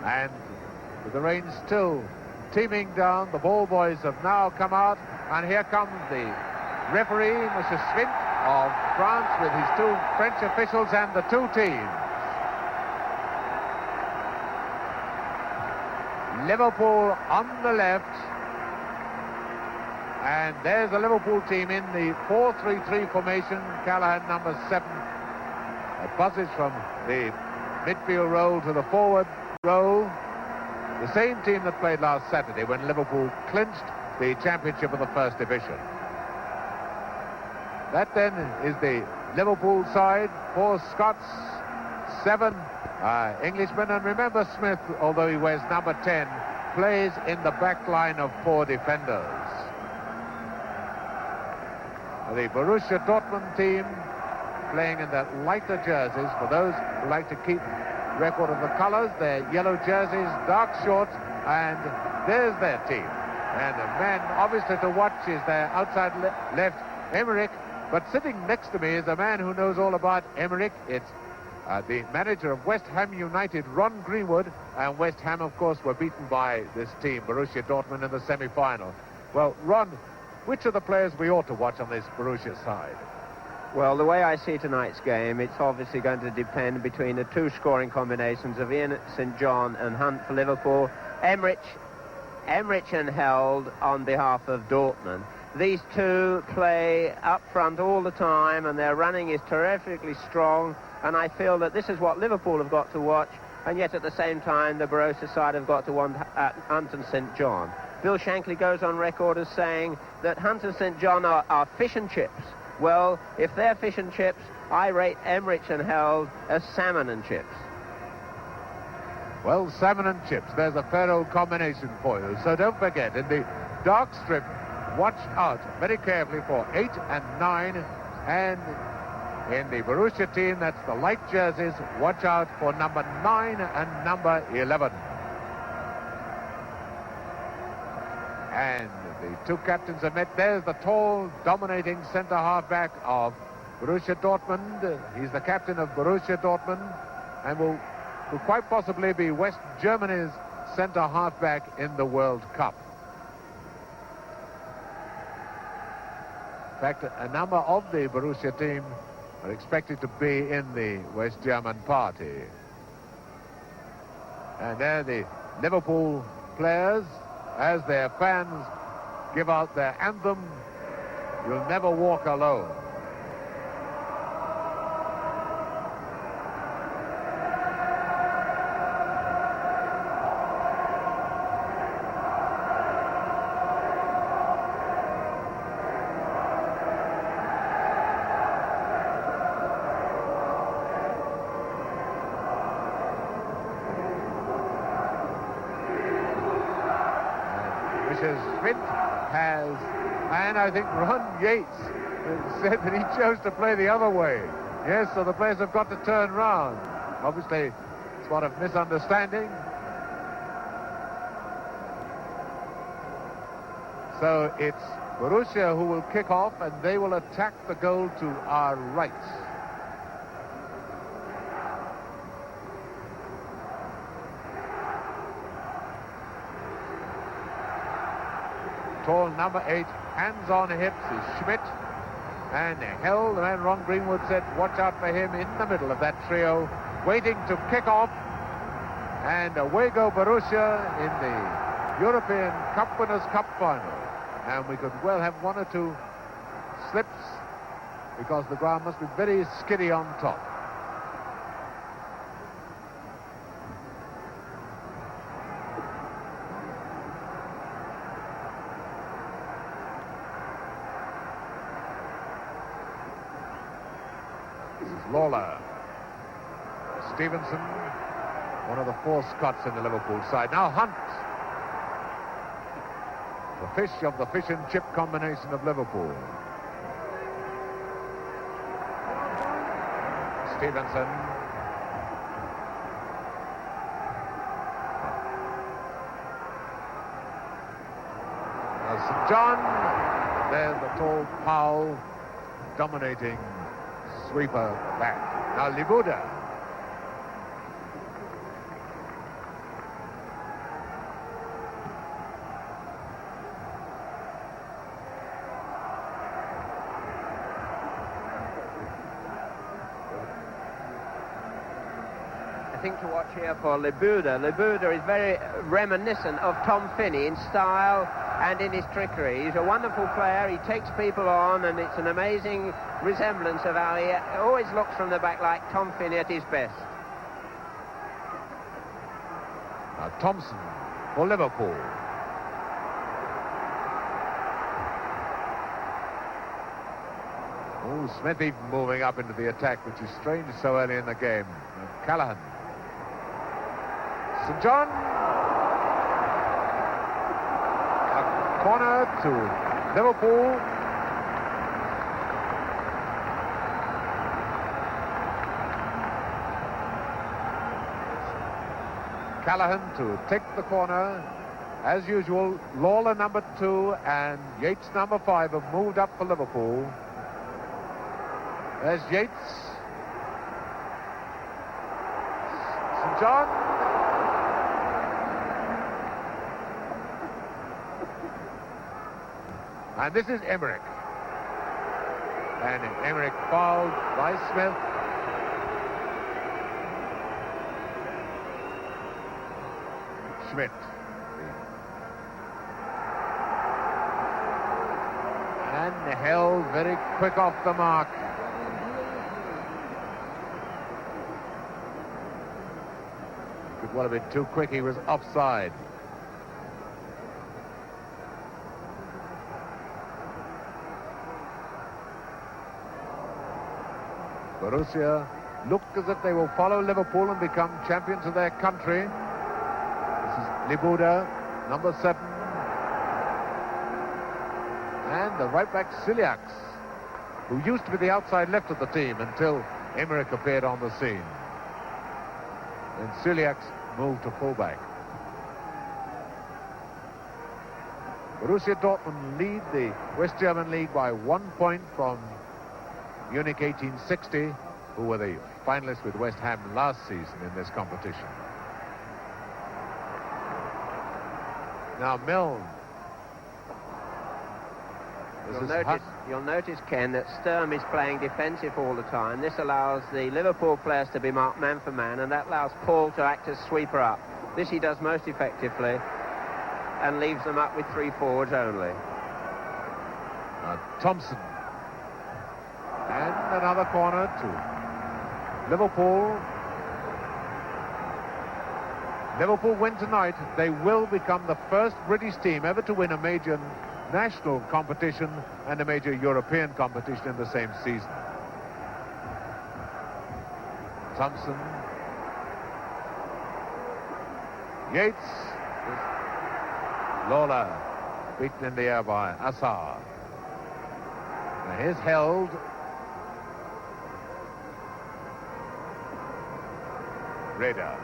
And with the rain still teeming down, the ball boys have now come out, and here comes the referee, Mr. Svint of France, with his two French officials and the two teams. Liverpool on the left, and there's the Liverpool team in the 4-3-3 formation. Callahan, number 7, passes from the midfield row to the forward row. The same team that played last Saturday when Liverpool clinched the championship of the First Division. That then is the Liverpool side. 4 Scots, 7 Englishmen, and remember Smith, although he wears number 10, plays in the back line of 4 defenders. The Borussia Dortmund team playing in the lighter jerseys. For those who like to keep record of the colors, their yellow jerseys, dark shorts, and there's their team. And the man obviously to watch is their outside left, Emmerich, but sitting next to me is a man who knows all about Emmerich. It's the manager of West Ham United, Ron Greenwood, and West Ham, of course, were beaten by this team, Borussia Dortmund, in the semi-final. Well, Ron, which are the players we ought to watch on this Borussia side? Well, the way I see tonight's game, it's obviously going to depend between the two scoring combinations of Ian St. John and Hunt for Liverpool, Emmerich and Held on behalf of Dortmund. These two play up front all the time, and their running is terrifically strong, and I feel that this is what Liverpool have got to watch, and yet at the same time the Borussia side have got to want Hunt and St. John. Bill Shankly goes on record as saying that Hunt and St. John are fish and chips. Well, if they're fish and chips, I rate Emmerich and Held as salmon and chips. Well, salmon and chips, there's a fair old combination for you. So don't forget, in the dark strip, watch out very carefully for 8 and 9. And in the Borussia team, that's the light jerseys, watch out for number 9 and number 11. And the two captains are met. There's the tall, dominating centre half-back of Borussia Dortmund. He's the captain of Borussia Dortmund and will quite possibly be West Germany's centre half-back in the World Cup. In fact, a number of the Borussia team are expected to be in the West German party. And there the Liverpool players, as their fans give out their anthem, "You'll Never Walk Alone." Has, and I think Ron Yates said that he chose to play the other way. Yes, so the players have got to turn round. Obviously, it's one of misunderstanding. So it's Borussia who will kick off, and they will attack the goal to our right. Tall number 8, hands on hips, is Schmidt, and Held, the man Ron Greenwood said watch out for him in the middle of that trio, waiting to kick off, and away go Borussia in the European Cup Winners' Cup final. And we could well have 1 or 2 slips because the ground must be very skiddy on top. Lawler, Stevenson, one of the 4 Scots in the Liverpool side. Now Hunt, the fish of the fish and chip combination of Liverpool. Stevenson. Now St. John, there's the tall Powell, dominating sweeper back. Now Libuda. think to watch here for Libuda. Libuda is very reminiscent of Tom Finney in style and in his trickery. He's a wonderful player. He takes people on, and it's an amazing resemblance of how he always looks from the back like Tom Finney at his best. Now Thompson for Liverpool. Oh, Smithy moving up into the attack, which is strange so early in the game. And Callahan. St. John. A corner to Liverpool. Callahan to take the corner. As usual, Lawler number 2 and Yates number 5 have moved up for Liverpool. There's Yates. St. John. And this is Emmerich. And Emmerich fouled by Smith. Schmidt. And held very quick off the mark. Could well have been too quick. He was offside. Borussia look as if they will follow Liverpool and become champions of their country. This is Libuda, number 7. And the right-back Ciliax, who used to be the outside left of the team until Emmerich appeared on the scene. And Ciliax moved to fullback. Borussia Dortmund lead the West German League by 1 point from Munich 1860, who were the finalists with West Ham last season in this competition. Now Milne. You'll notice, Ken, that Sturm is playing defensive all the time. This allows the Liverpool players to be marked man for man, and that allows Paul to act as sweeper up. This he does most effectively and leaves them up with 3 forwards only. Thompson. And another corner to Liverpool. Liverpool win tonight. They will become the first British team ever to win a major national competition and a major European competition in the same season. Thompson. Yates. Lawler beaten in the air by Assar. Now here's held. Reda.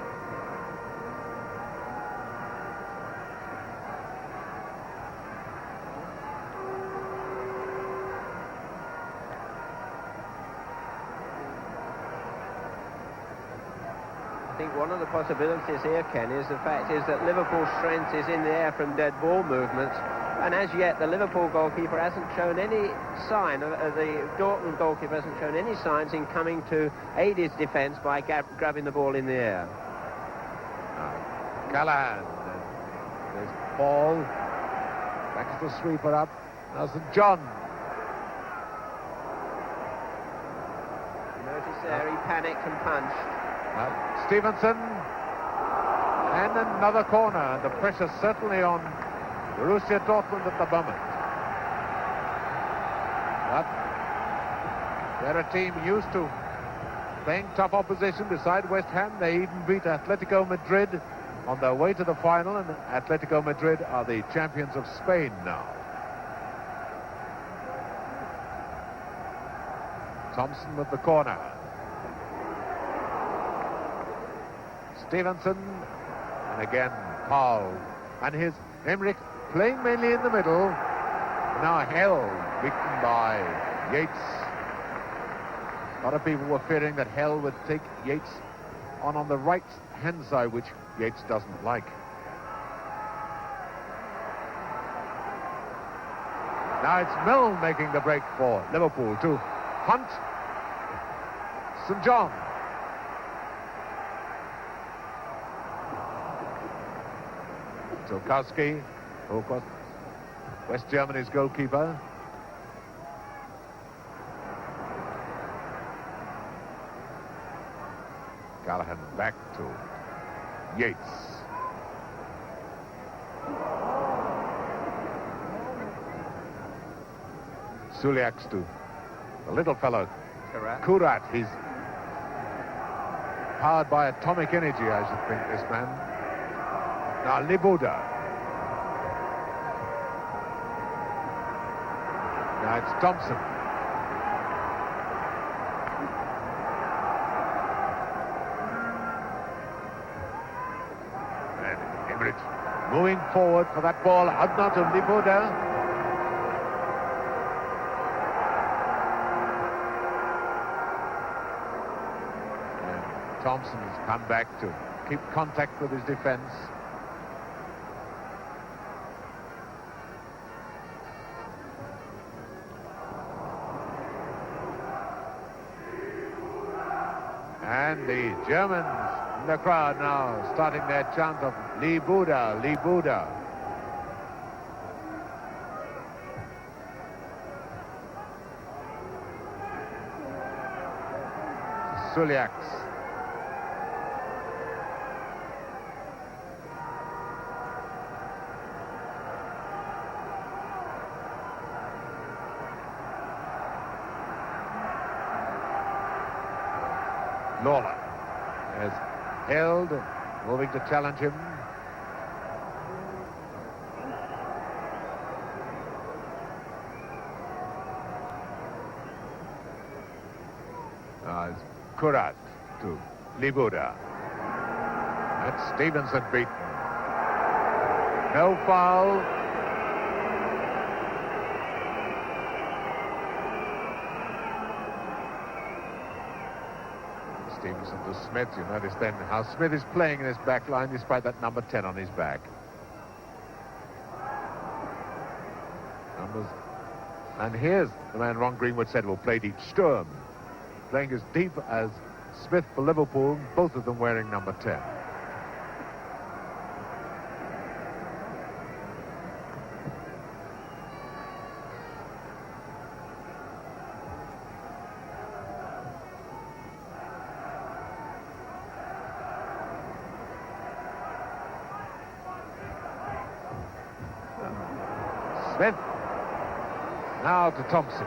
I think one of the possibilities here, Ken, is the fact is that Liverpool's strength is in the air from dead ball movements, and as yet the Liverpool goalkeeper hasn't shown any sign, the Dortmund goalkeeper hasn't shown any signs in coming to aid his defence by grabbing the ball in the air. Callahan. There's Paul. Back to the sweeper up. Now St. John. Notice there he panicked and punched. Stevenson, and another corner. The pressure certainly on Borussia Dortmund at the moment. But they're a team used to playing tough opposition beside West Ham. They even beat Atletico Madrid on their way to the final, and Atletico Madrid are the champions of Spain now. Thompson with the corner. Stevenson, and again Paul, and his Emmerich playing mainly in the middle. Now held, beaten by Yates. A lot of people were fearing that Hell would take Yates on the right hand side, which Yates doesn't like. Now it's Milne making the break for Liverpool to Hunt. St. John. Tilkowski, who of course West Germany's goalkeeper. Callahan back to Yates. Suliaks to the little fellow, Kurat. He's powered by atomic energy, I should think, this man. Now Libuda. Now it's Thompson. And Emmerich moving forward for that ball. Hudnot to Libuda. Thompson has come back to keep contact with his defense. And the Germans in the crowd now starting their chant of Libuda, Libuda. Suliaks. Lawler has held, moving to challenge him. Now it's Kurat to Libuda. That's Stevenson beaten. No foul. Stevenson to Smith. You notice then how Smith is playing in his back line despite that number 10 on his back. Numbers. And here's the man Ron Greenwood said will play deep. Sturm playing as deep as Smith for Liverpool, both of them wearing number 10. Smith. Now to Thompson.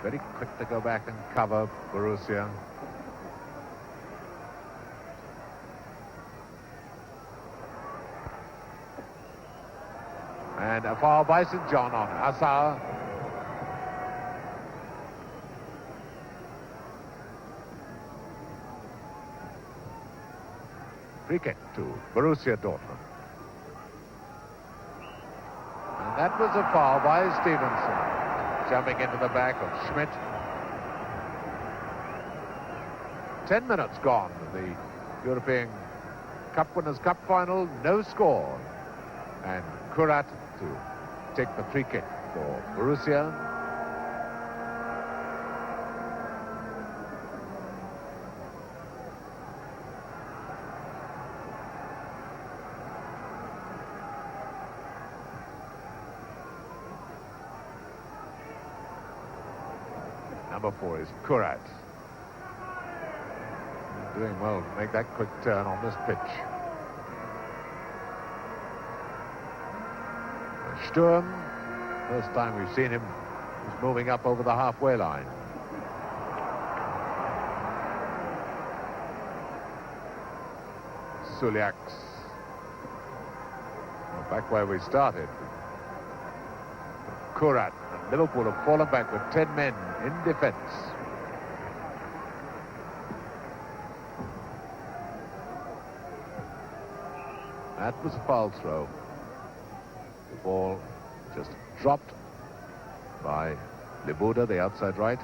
Very quick to go back and cover Borussia. And a foul by St. John on Assar. Free kick to Borussia Dortmund. And that was a foul by Stevenson, jumping into the back of Schmidt. 10 minutes gone. The European Cup Winners' Cup final, no score. And Kurat to take the free kick for Borussia. Number 4 is Kurat. Doing well to make that quick turn on this pitch. Sturm, first time we've seen him, he's moving up over the halfway line. Suliaks. Back where we started. Kurat. Liverpool have fallen back with 10 men in defence. That was a foul throw. The ball just dropped by Libuda, the outside right.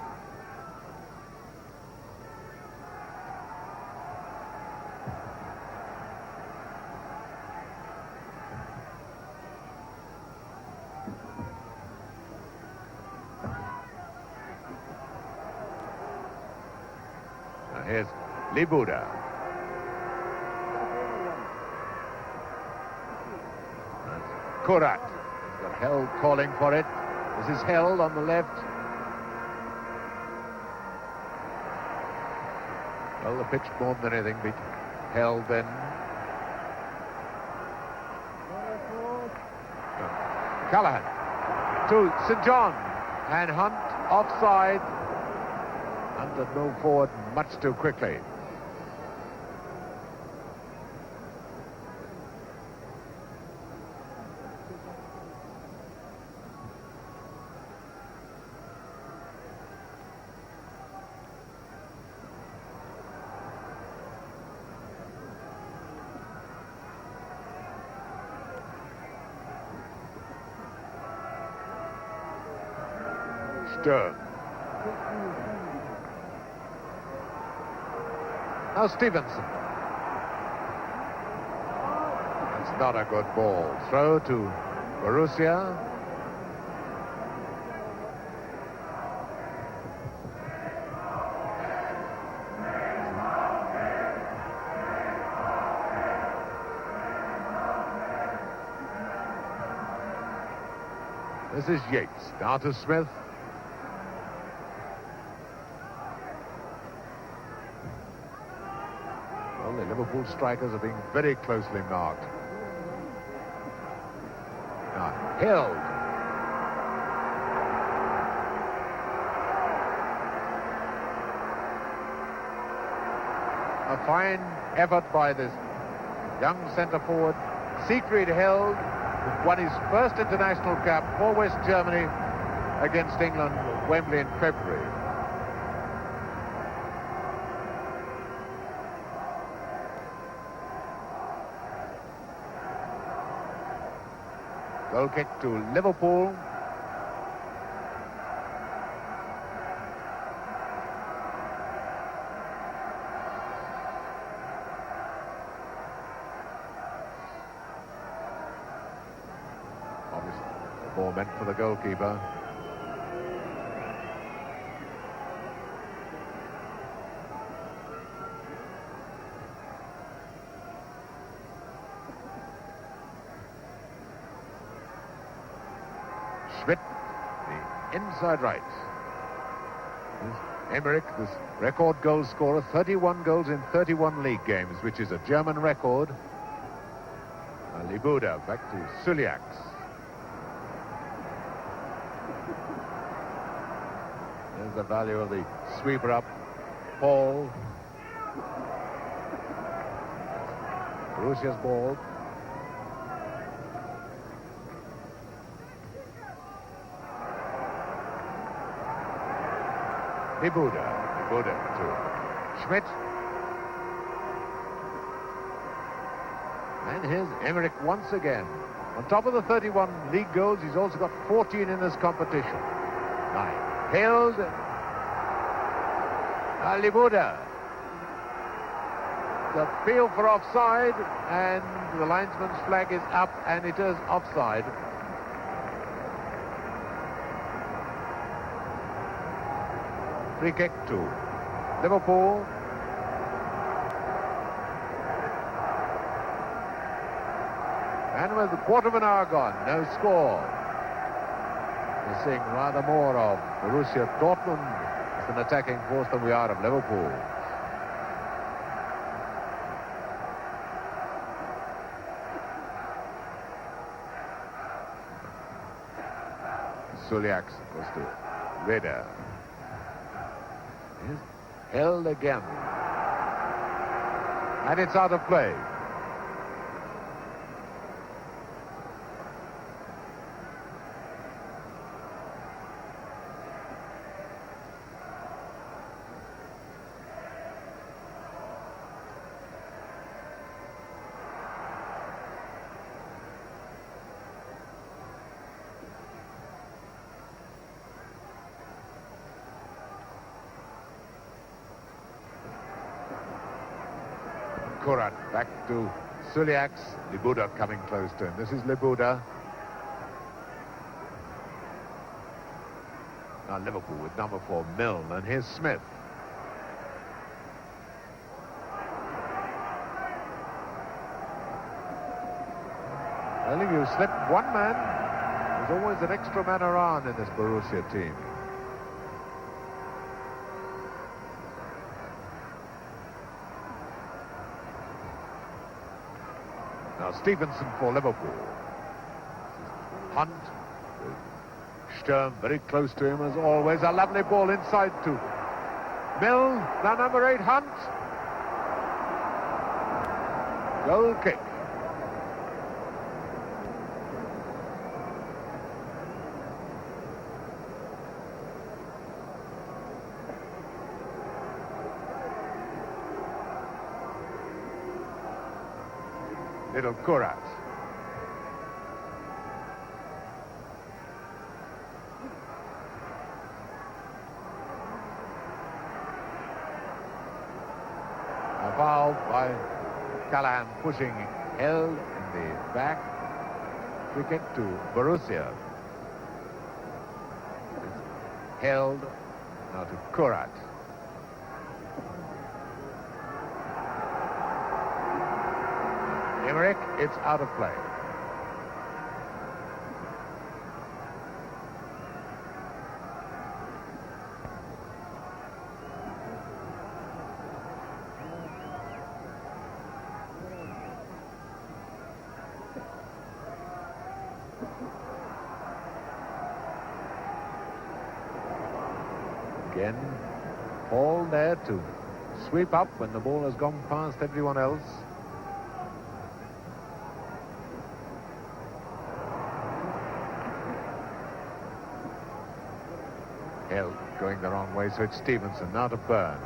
Libuda. Kurat. He's got Held calling for it. This is Held on the left. Well, the pitch more than anything beat Held then. Callahan to St. John, and Hunt offside. Hunt had moved forward much too quickly. Stern. Now Stevenson. That's not a good ball. Throw to Borussia. This is Yates. Down to Smith. Well, the Liverpool strikers are being very closely marked. Now, Held. A fine effort by this young centre forward, Siegfried Held, who won his first international cap for West Germany against England at Wembley in February. Goal kick to Liverpool. Obviously, the ball meant for the goalkeeper. Schmidt, the inside right. Emmerich, this record goal scorer, 31 goals in 31 league games, which is a German record. Libuda back to Suliaks. There's the value of the sweeper up. Paul. Borussia's ball. Libuda to Schmidt. And here's Emmerich once again. On top of the 31 league goals, he's also got 14 in this competition. 9. Held. Libuda. The appeal for offside, and the linesman's flag is up, and it is offside. Free kick to Liverpool. And with a quarter of an hour gone, no score. We're seeing rather more of Borussia Dortmund as an attacking force than we are of Liverpool. Suliaks goes to Reda. Held again. And it's out of play. Kurat back to Suliaks. Libuda coming close to him. This is Libuda. Now Liverpool with number 4, Milne, and here's Smith. Well, if you slip one man, there's always an extra man around in this Borussia team. Now Stevenson for Liverpool. Hunt. Sturm very close to him as always. A lovely ball inside to Mill. Now number 8, Hunt. Goal kick. Little Kurat. A foul by Callahan, pushing held in the back. Free kick to Borussia. It's held now to Kurat. Emmerich, it's out of play. Again, Paul there to sweep up when the ball has gone past everyone else. Held going the wrong way, so it's Stevenson now to Byrne.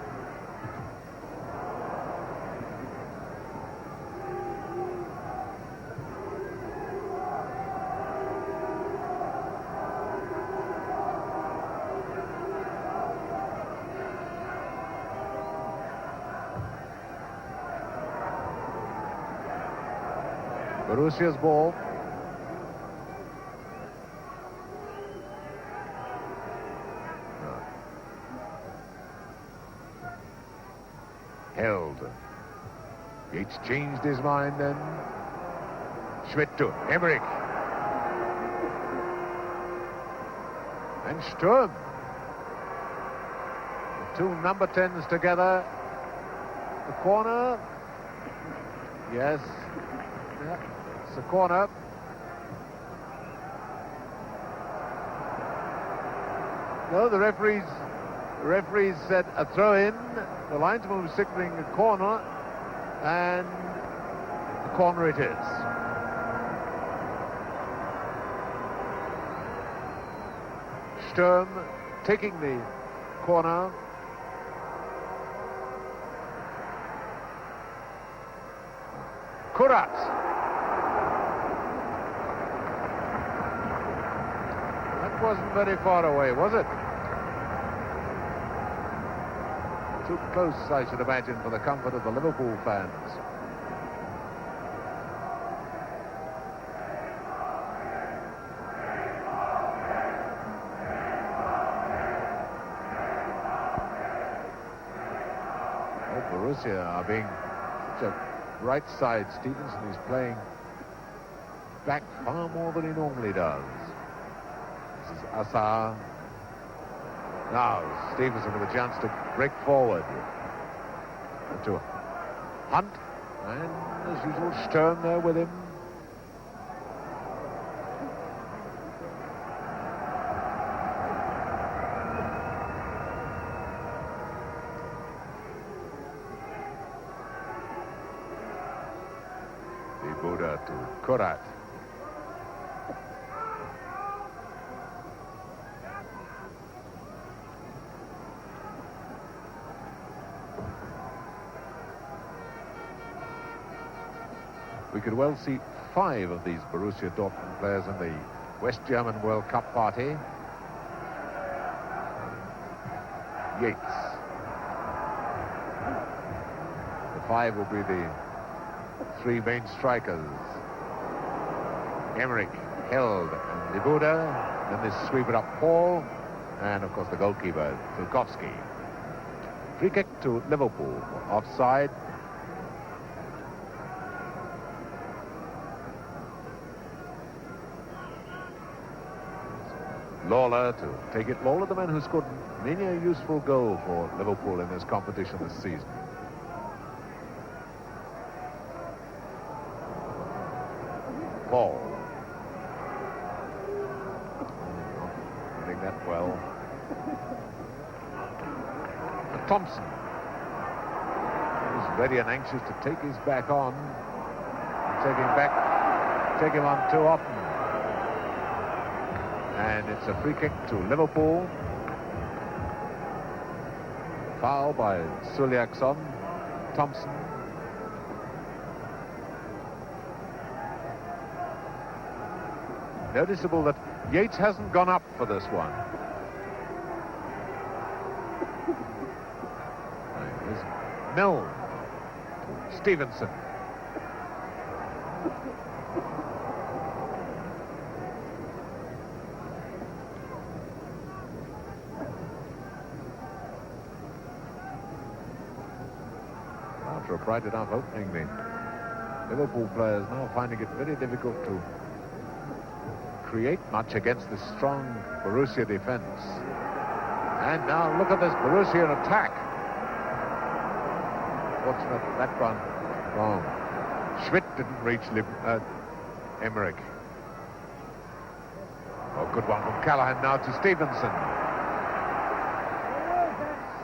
Borussia's ball. Held. Yates changed his mind then. Schmidt to Emmerich. And Sturm. The two number 10s together. The corner. Yes. Yeah, it's a corner. No, the referees said a throw-in. The linesman was signaling a corner, and the corner it is. Sturm taking the corner. Kurat. That wasn't very far away, was it? Too close, I should imagine, for the comfort of the Liverpool fans. Oh, Borussia are being such a right side. Stevenson is playing back far more than he normally does. This is Assar. Now Stevenson with a chance to break forward to Hunt, and as usual Sturm there with him. The Buddha to Kurat. We could well see 5 of these Borussia Dortmund players in the West German World Cup party. Yates. The 5 will be the 3 main strikers. Emmerich, Held, and Libuda. Then this sweeper up Paul, and of course the goalkeeper, Zulkowski. Free kick to Liverpool, offside. Lawler to take it. Lawler, the man who scored many a useful goal for Liverpool in this competition this season. Paul. Not doing that well. Thompson. He's ready and anxious to take his back on. Take him on too often. And it's a free kick to Liverpool. Foul by Suliakson. Thompson. Noticeable that Yates hasn't gone up for this one. Here's Milne to Stevenson. After a bright enough opening, the Liverpool players now finding it very difficult to create much against this strong Borussia defense. And now look at this Borussia attack. Fortunate that one wrong. Schmidt didn't reach Emmerich. Oh, good one from Callahan now to Stevenson.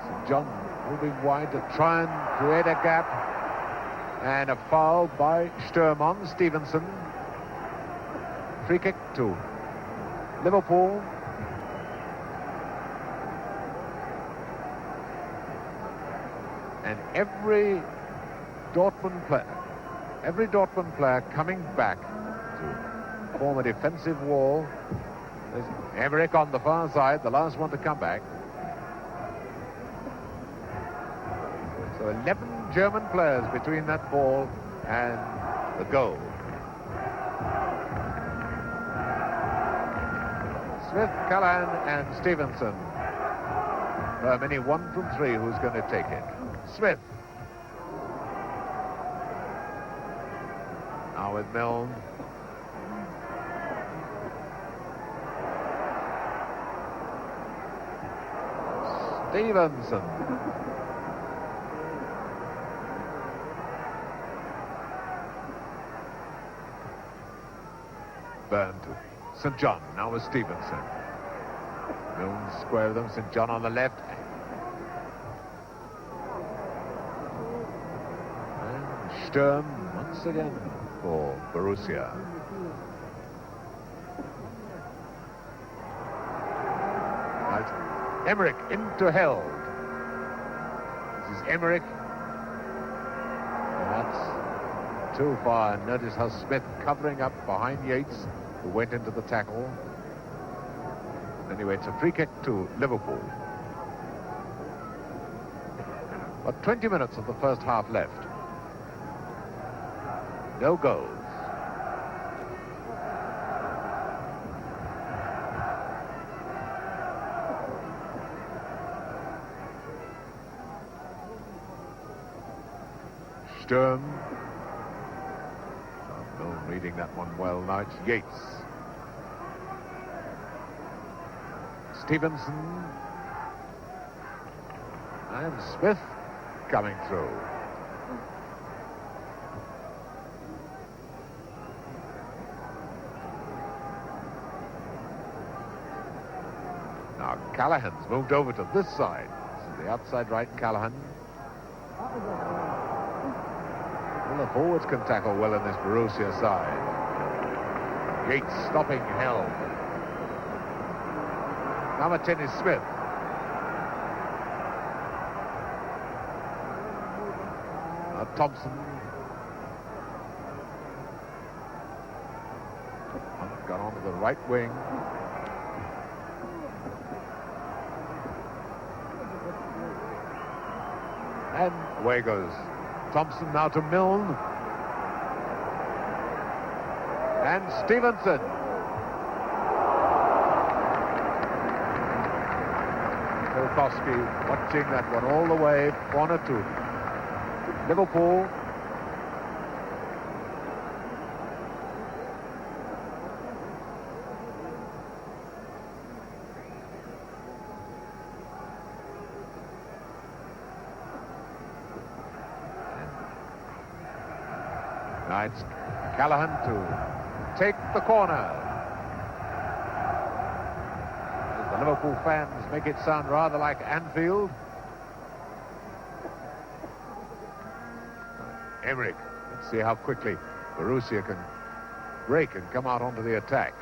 St. John moving wide to try and create a gap. And a foul by Sturm on Stevenson. Free kick to Liverpool. And every Dortmund player coming back to form a defensive wall. There's Emmerich on the far side, the last one to come back. So 11 German players between that ball and the goal. Smith, Callahan and Stevenson. Only 1 from 3 who's going to take it. Smith. Now with Milne. Stevenson. Burn to St. John, now with Stevenson. Milne square with them, St. John on the left. And Sturm once again for Borussia. Right. Emmerich into Held. This is Emmerich. And that's too far. And notice how Smith covering up behind Yates, who went into the tackle. Anyway, it's a free kick to Liverpool. But 20 minutes of the first half left. No goals. Sturm. Milne reading that one well now. It's Yates. Stevenson. And Smith coming through. Now Callahan's moved over to this side. This is the outside right Callahan. Well, the forwards can tackle well in this Borussia side. Yates stopping Held. Number 10 is Smith. Thompson. Got onto the right wing. And away goes Thompson now to Milne. And Stevenson. Polkowski watching that one all the way, corner to Liverpool. Now it's Callahan to take the corner. As the Liverpool fans make it sound rather like Anfield. Emmerich. Let's see how quickly Borussia can break and come out onto the attack.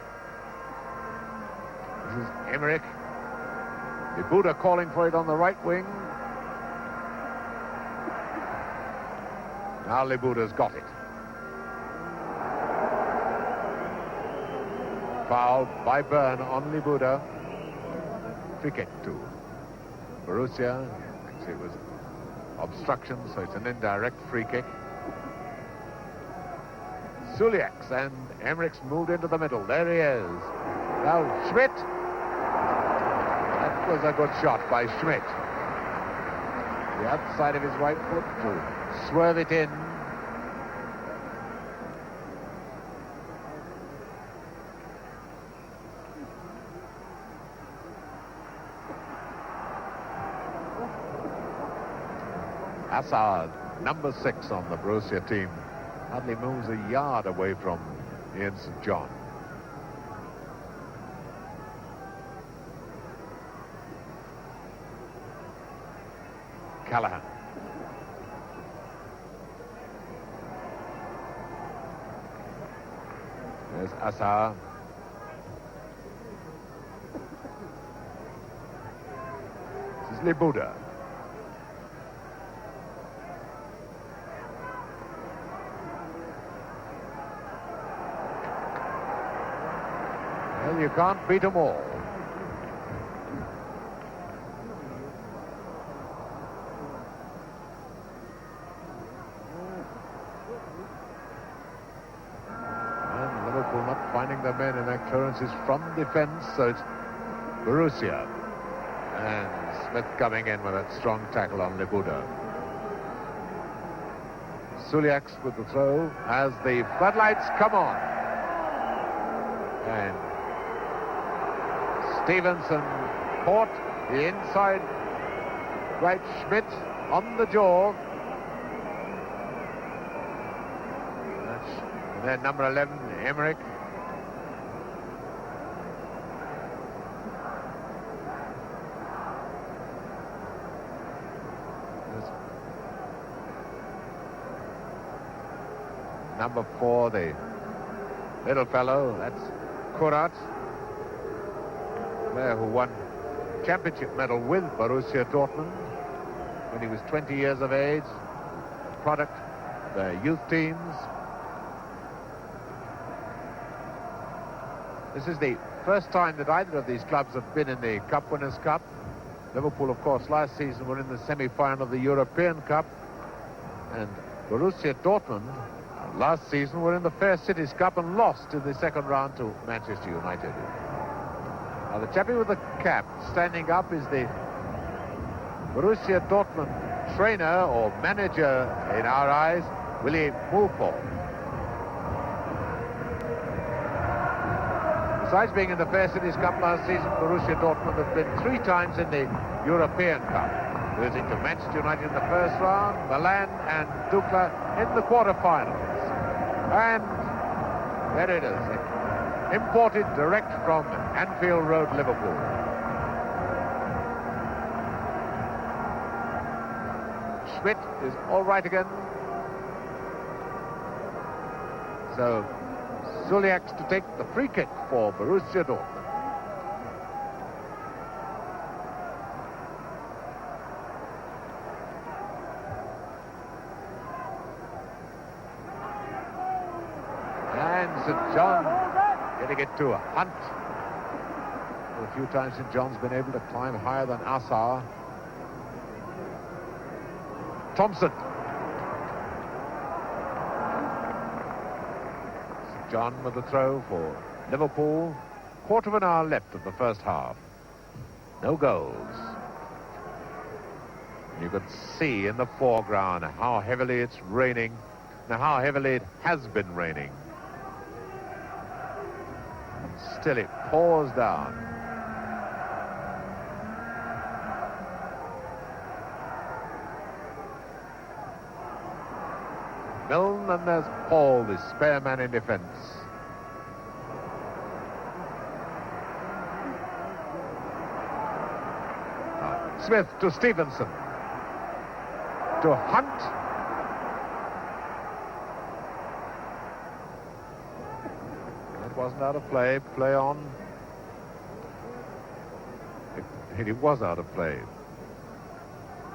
This is Emmerich. Libuda calling for it on the right wing. Now Libuda's got it. Foul by Byrne on Libuda. Free kick to Borussia. Actually, it was obstruction, so it's an indirect free kick. Suliaks, and Emmerich's moved into the middle. There he is. Now Schmidt. That was a good shot by Schmidt. The outside of his right foot to swerve it in. Assad, number 6 on the Borussia team, hardly moves a yard away from Ian St. John. Callahan. There's Assad. This is Libuda. Well, you can't beat them all. And Liverpool not finding their men, and their clearances from defence, so it's Borussia. And Smith coming in with that strong tackle on Libuda. Suliaks with the throw as the floodlights come on. And Stevenson caught the inside right Schmidt on the jaw. And then number 11, Emmerich. Number 4, the little fellow, that's Kurat, player who won championship medal with Borussia Dortmund when he was 20 years of age, product of their youth teams. This is the first time that either of these clubs have been in the Cup Winners' Cup. Liverpool, of course, last season were in the semi-final of the European Cup, and Borussia Dortmund last season were in the Fair Cities Cup and lost in the second round to Manchester United. Now the chappie with the cap standing up is the Borussia Dortmund trainer or manager in our eyes, Willy Mulpo. Besides being in the Fair Cities Cup last season, Borussia Dortmund have been 3 times in the European Cup, losing to Manchester United in the first round, Milan and Dukla in the quarterfinals. And there it is, imported direct from Anfield Road, Liverpool. Schmidt is all right again. So Suliaks to take the free kick for Borussia Dortmund. And St. John getting it to a Hunt. A few times St. John's been able to climb higher than Assar. Thompson. St. John with the throw for Liverpool. Quarter of an hour left of the first half. No goals. You can see in the foreground how heavily it's raining. Now how heavily it has been raining. Still it pours down. Milne, and there's Paul, the spare man in defence. Smith to Stevenson. To Hunt. It wasn't out of play. Play on. It was out of play.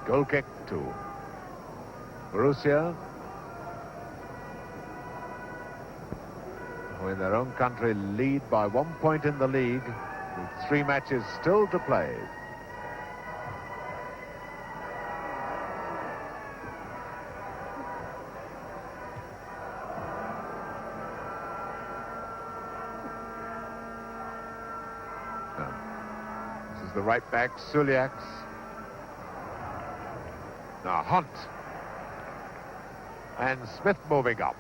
Goal kick to Borussia, who in their own country lead by 1 point in the league with 3 matches still to play. This is the right back, Suliaks. Now Hunt. And Smith moving up.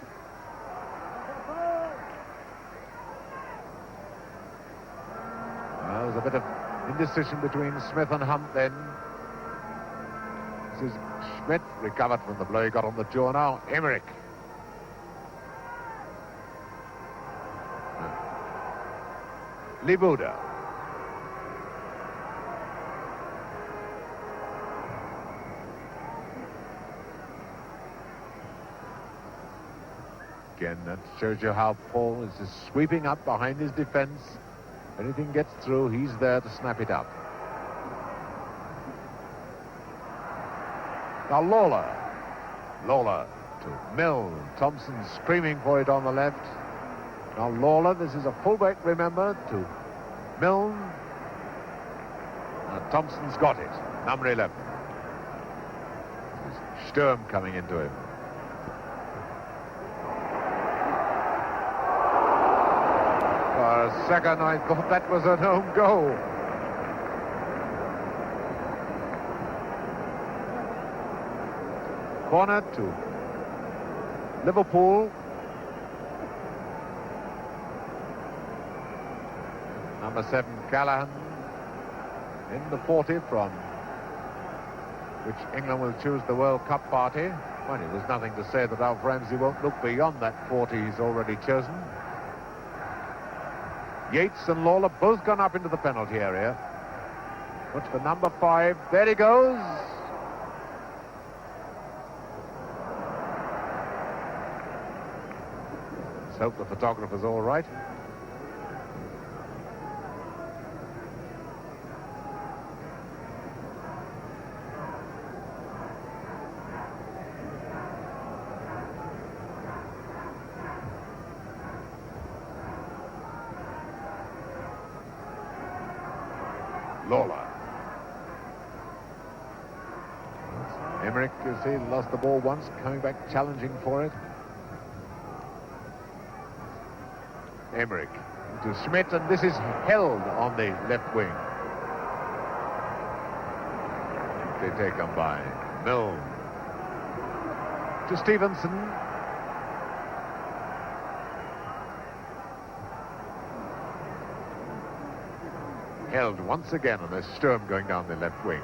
Well, there's a bit of indecision between Smith and Hunt then. This is Schmidt, recovered from the blow he got on the jaw now. Emmerich. Libuda. Again, that shows you how Paul is just sweeping up behind his defence. If anything gets through, he's there to snap it up. Now Lawler to Milne. Thompson screaming for it on the left. Now Lawler, this is a fullback, remember, to Milne. Now Thompson's got it, number 11. Sturm coming into him. For a second, I thought that was an own goal. Corner to Liverpool. Number 7, Callahan, in the 40 from which England will choose the World Cup party. Funny, there's nothing to say that Alf Ramsey won't look beyond that 40 he's already chosen. Yates and Lawler both gone up into the penalty area. What's for number 5? There he goes. Let's hope the photographer's all right. Lawler. Emmerich, you see, lost the ball once, coming back challenging for it. Emmerich to Schmidt, and this is held on the left wing. They take him by. Milne to Stevenson. Held once again on a Sturm going down the left wing.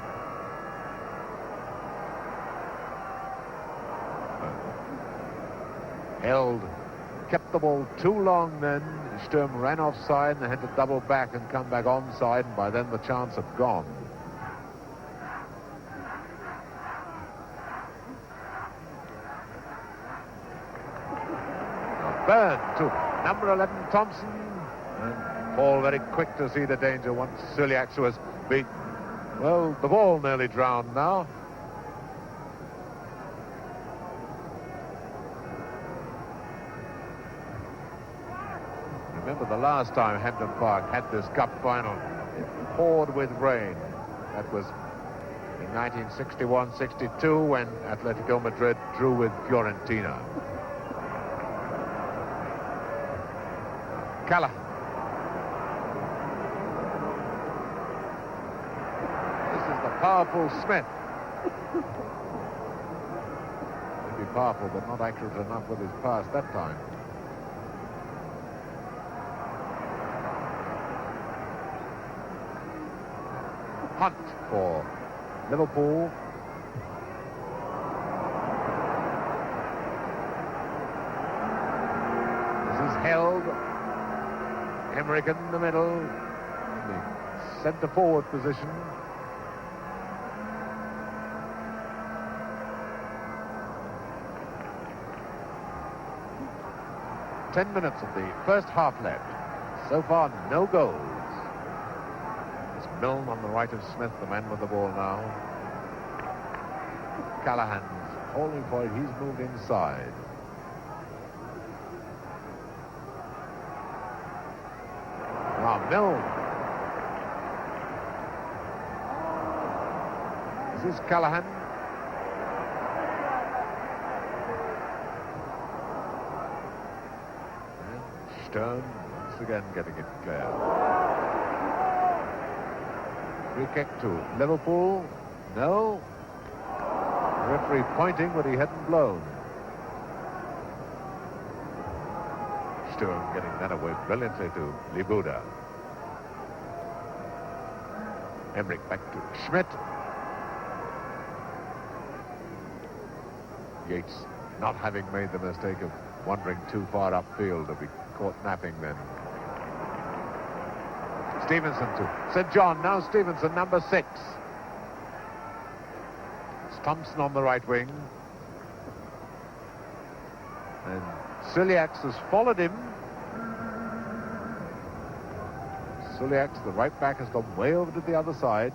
Held, kept the ball too long then. Sturm ran offside and they had to double back and come back onside, and by then the chance had gone. Byrne to number 11, Thompson. And Paul very quick to see the danger once Suliaks was big. Well, the ball nearly drowned now. Remember the last time Hampden Park had this cup final, it poured with rain. That was in 1961-62 when Atletico Madrid drew with Fiorentina. Callahan. This is the powerful Smith. Maybe powerful, but not accurate enough with his pass that time. Hunt for Liverpool. Emmerich in the middle, in the centre-forward position. Ten minutes of the first half left. So far, no goals. It's Milne on the right of Smith, the man with the ball now. Callahan's holding for it. He's moved inside. Now Milne. This is Callahan. Stern once again getting it clear. Free kick to Liverpool. No. The referee pointing, but he hadn't blown. Stern getting that away brilliantly to Libuda. Emmerich back to Schmidt. Yates not having made the mistake of wandering too far upfield to be caught napping then. Stevenson to St. John. Now Stevenson, number 6. It's Thompson on the right wing. And Suliax has followed him. Suliax, the right back, has gone way over to the other side.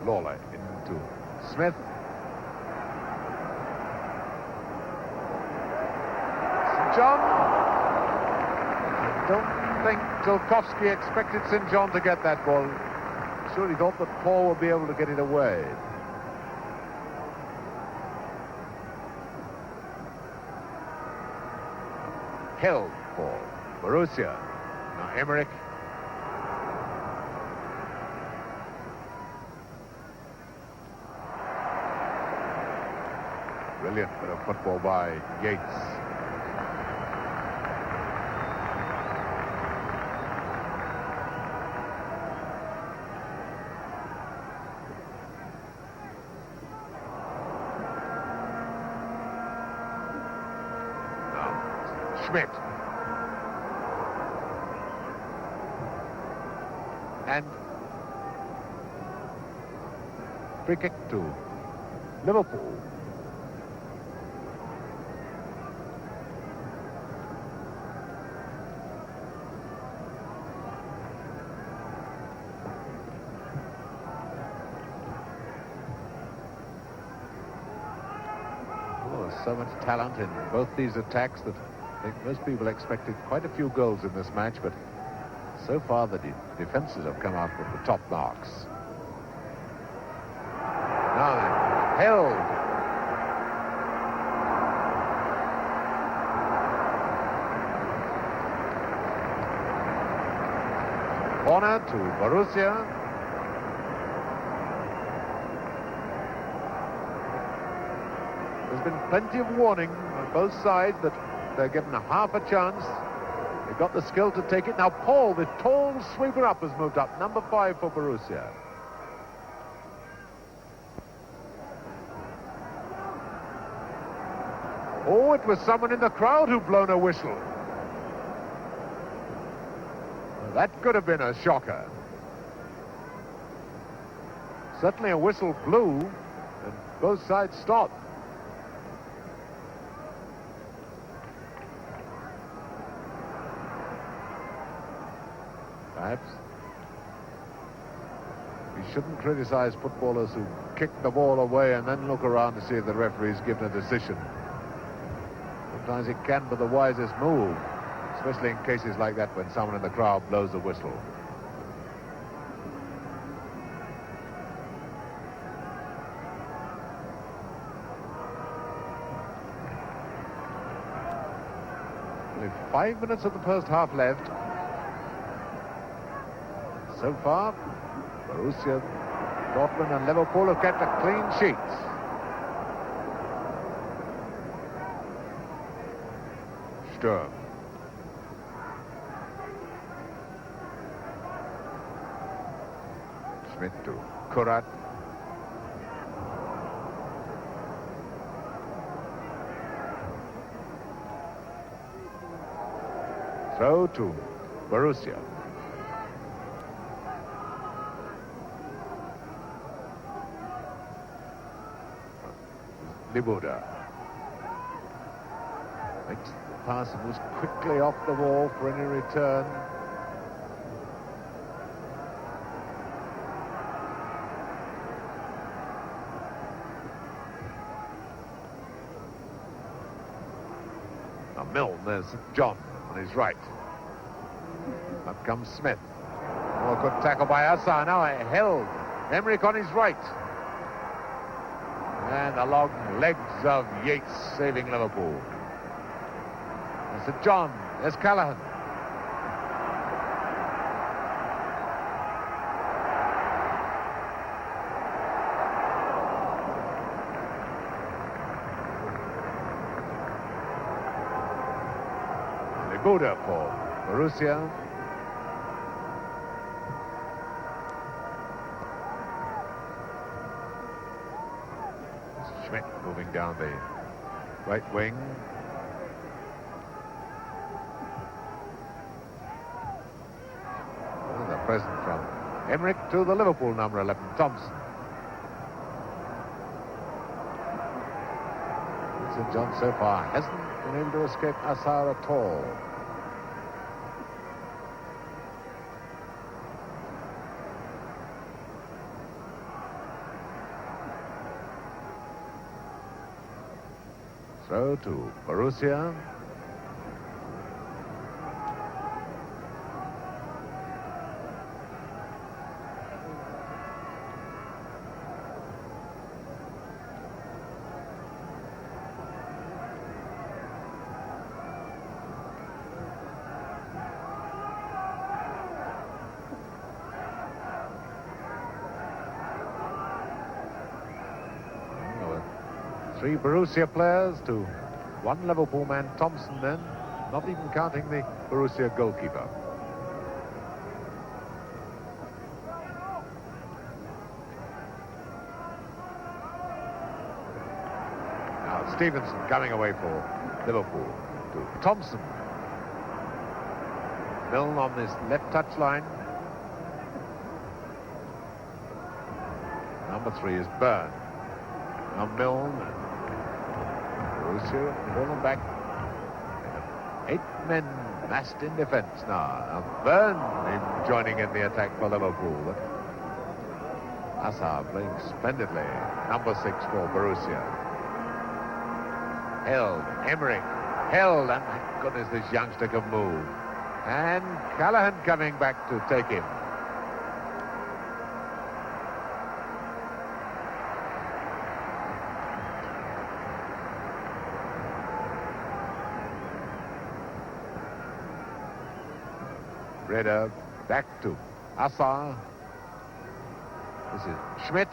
Lawler into Smith. St. John. I don't think Tolkovsky expected St. John to get that ball. Surely thought that Paul would be able to get it away. Held for Borussia. Now Emmerich. Brilliant bit of football by Yates. Now, Schmidt. And free kick to Liverpool. So much talent in both these attacks that I think most people expected quite a few goals in this match, but so far the defenses have come out with the top marks. Now then, held. Corner to Borussia. There's been plenty of warning on both sides that they're given a half a chance. They've got the skill to take it. Now Paul, the tall sweeper up, has moved up. Number 5 for Borussia. Oh, it was someone in the crowd who blown a whistle. Well, that could have been a shocker. Certainly a whistle blew and both sides stopped. Perhaps we shouldn't criticize footballers who kick the ball away and then look around to see if the referee's given a decision. Sometimes it can be the wisest move, especially in cases like that when someone in the crowd blows a whistle. Only 5 minutes of the first half left. So far, Borussia Dortmund and Liverpool have kept a clean sheet. Sturm. Schmidt to Kurat. Throw to Borussia. Libuda makes the pass and moves quickly off the ball for any return. Now Milne, there's John on his right. Up comes Smith. Oh, good tackle by Assar. Now held. Emmerich on his right. And the long legs of Yates saving Liverpool. There's St. John. There's Callahan. Libuda for Borussia. Schmidt moving down the right wing. Oh, the present from Emmerich to the Liverpool number 11, Thompson. St. John so far hasn't been able to escape Assar at all. Throw to Borussia. Three Borussia players to one Liverpool man, Thompson, then, not even counting the Borussia goalkeeper. Now Stevenson coming away for Liverpool to Thompson. Milne on this left touchline. Number 3 is Byrne. Now Milne. Borussia, pull them back. 8 men massed in defence now. Now Byrne joining in the attack for Liverpool. But Assar playing splendidly. Number 6 for Borussia. Held. Emmerich. Held. And my goodness, this youngster can move. And Callahan coming back to take him. Reda back to Assar. This is Schmidt.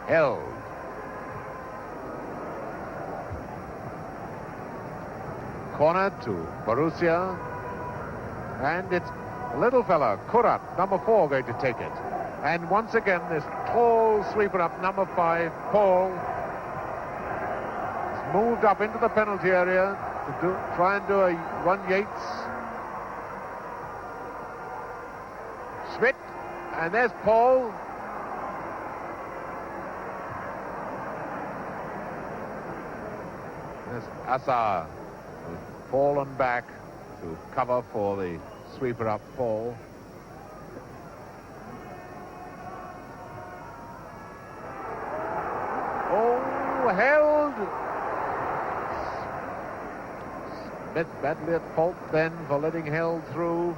Held. Corner to Borussia. And it's a little fella, Kurat, number 4, going to take it. And once again, this tall sweeper up, number 5, Paul, has moved up into the penalty area to try and do a one Yates. Schmidt, and there's Paul. There's Assar, who's fallen back to cover for the sweeper up Paul. Oh, held. Smith badly at fault then for letting held through.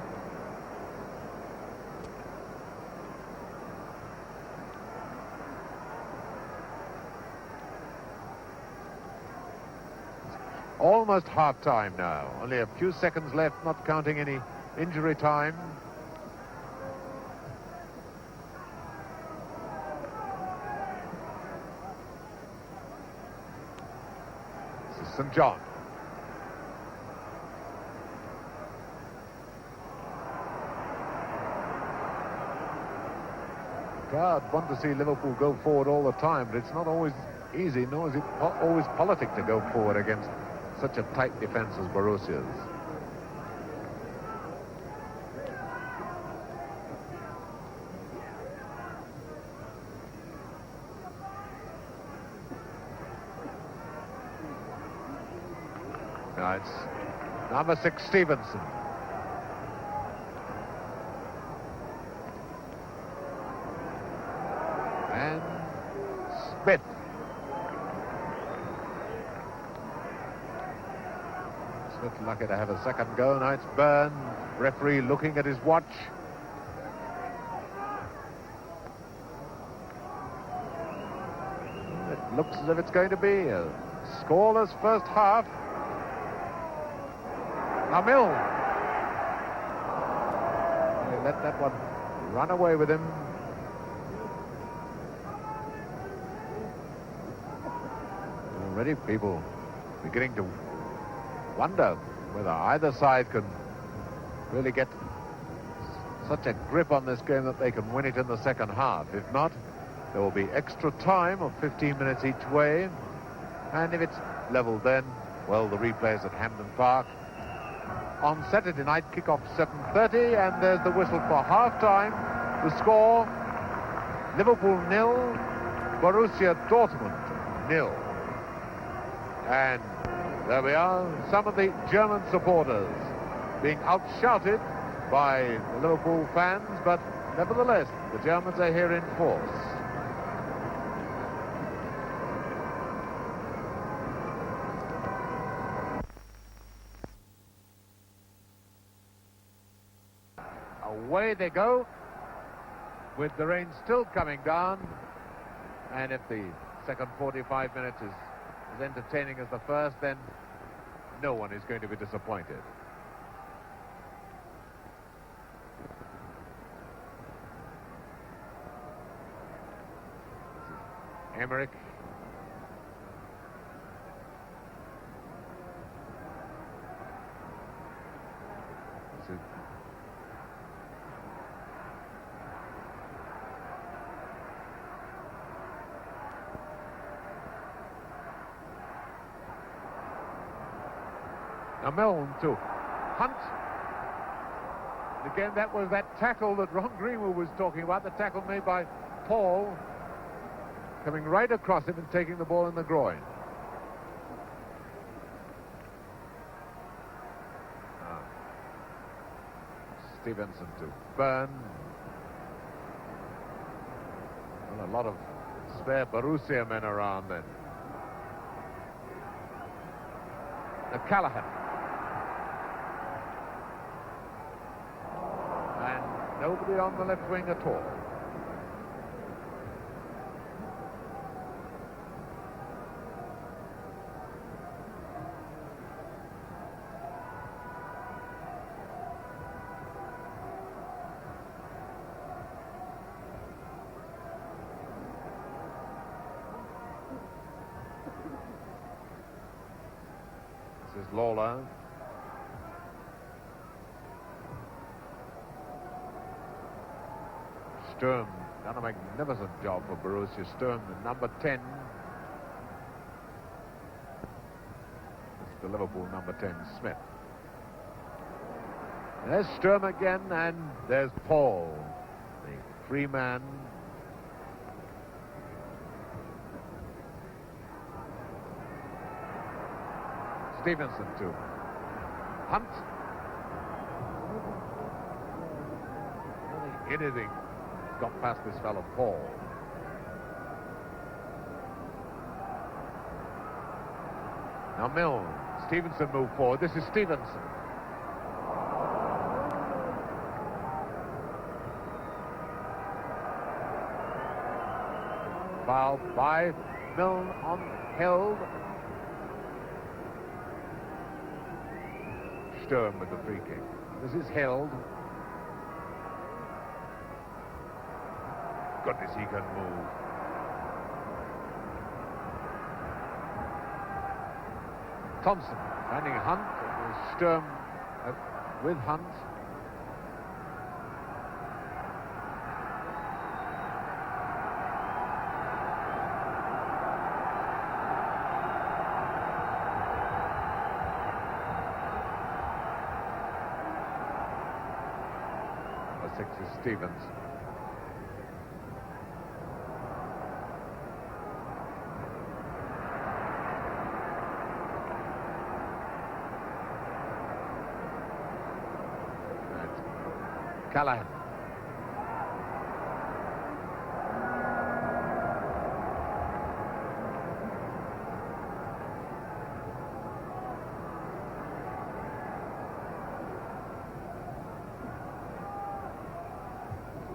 Almost half time now. Only a few seconds left, not counting any injury time. This is St. John. Crowd want to see Liverpool go forward all the time, but it's not always easy, nor is it always politic to go forward against such a tight defense as Borussia's. Now it's number 6, Stevenson. And Smith. Smith lucky to have a second go. Now it's Byrne. Referee looking at his watch. It looks as if it's going to be a scoreless first half. Now Mill. They let that one run away with him. Already people beginning to wonder whether either side can really get such a grip on this game that they can win it in the second half. If not, there will be extra time of 15 minutes each way. And if it's level then, well, the replays at Hampden Park. On Saturday night, kick-off 7:30, and there's the whistle for half-time. The score, Liverpool 0, Borussia Dortmund 0. And there we are, some of the German supporters being outshouted by the Liverpool fans, but nevertheless, the Germans are here in force. Away they go, with the rain still coming down, and if the second 45 minutes is as entertaining as the first, then no one is going to be disappointed. This is Emmerich. This is now Milne to Hunt. And again, that was that tackle that Ron Greenwood was talking about, the tackle made by Paul, coming right across him and taking the ball in the groin. Stevenson to Byrne. Well, a lot of spare Borussia men around then. Now Callahan. And nobody on the left wing at all. This is Lawler. Sturm done a magnificent job for Borussia. Sturm, the number 10. This is the Liverpool number 10, Smith. And there's Sturm again, and there's Paul, the free man. Stevenson to Hunt. Anything got past this fellow Paul. Now Milne. Stevenson moved forward. This is Stevenson. Foul by Milne on Held. Sturm with the free kick. This is Held. Goodness, he can move. Thompson finding Hunt. Sturm with Hunt. Number 6 is Stevens. That's Callahan.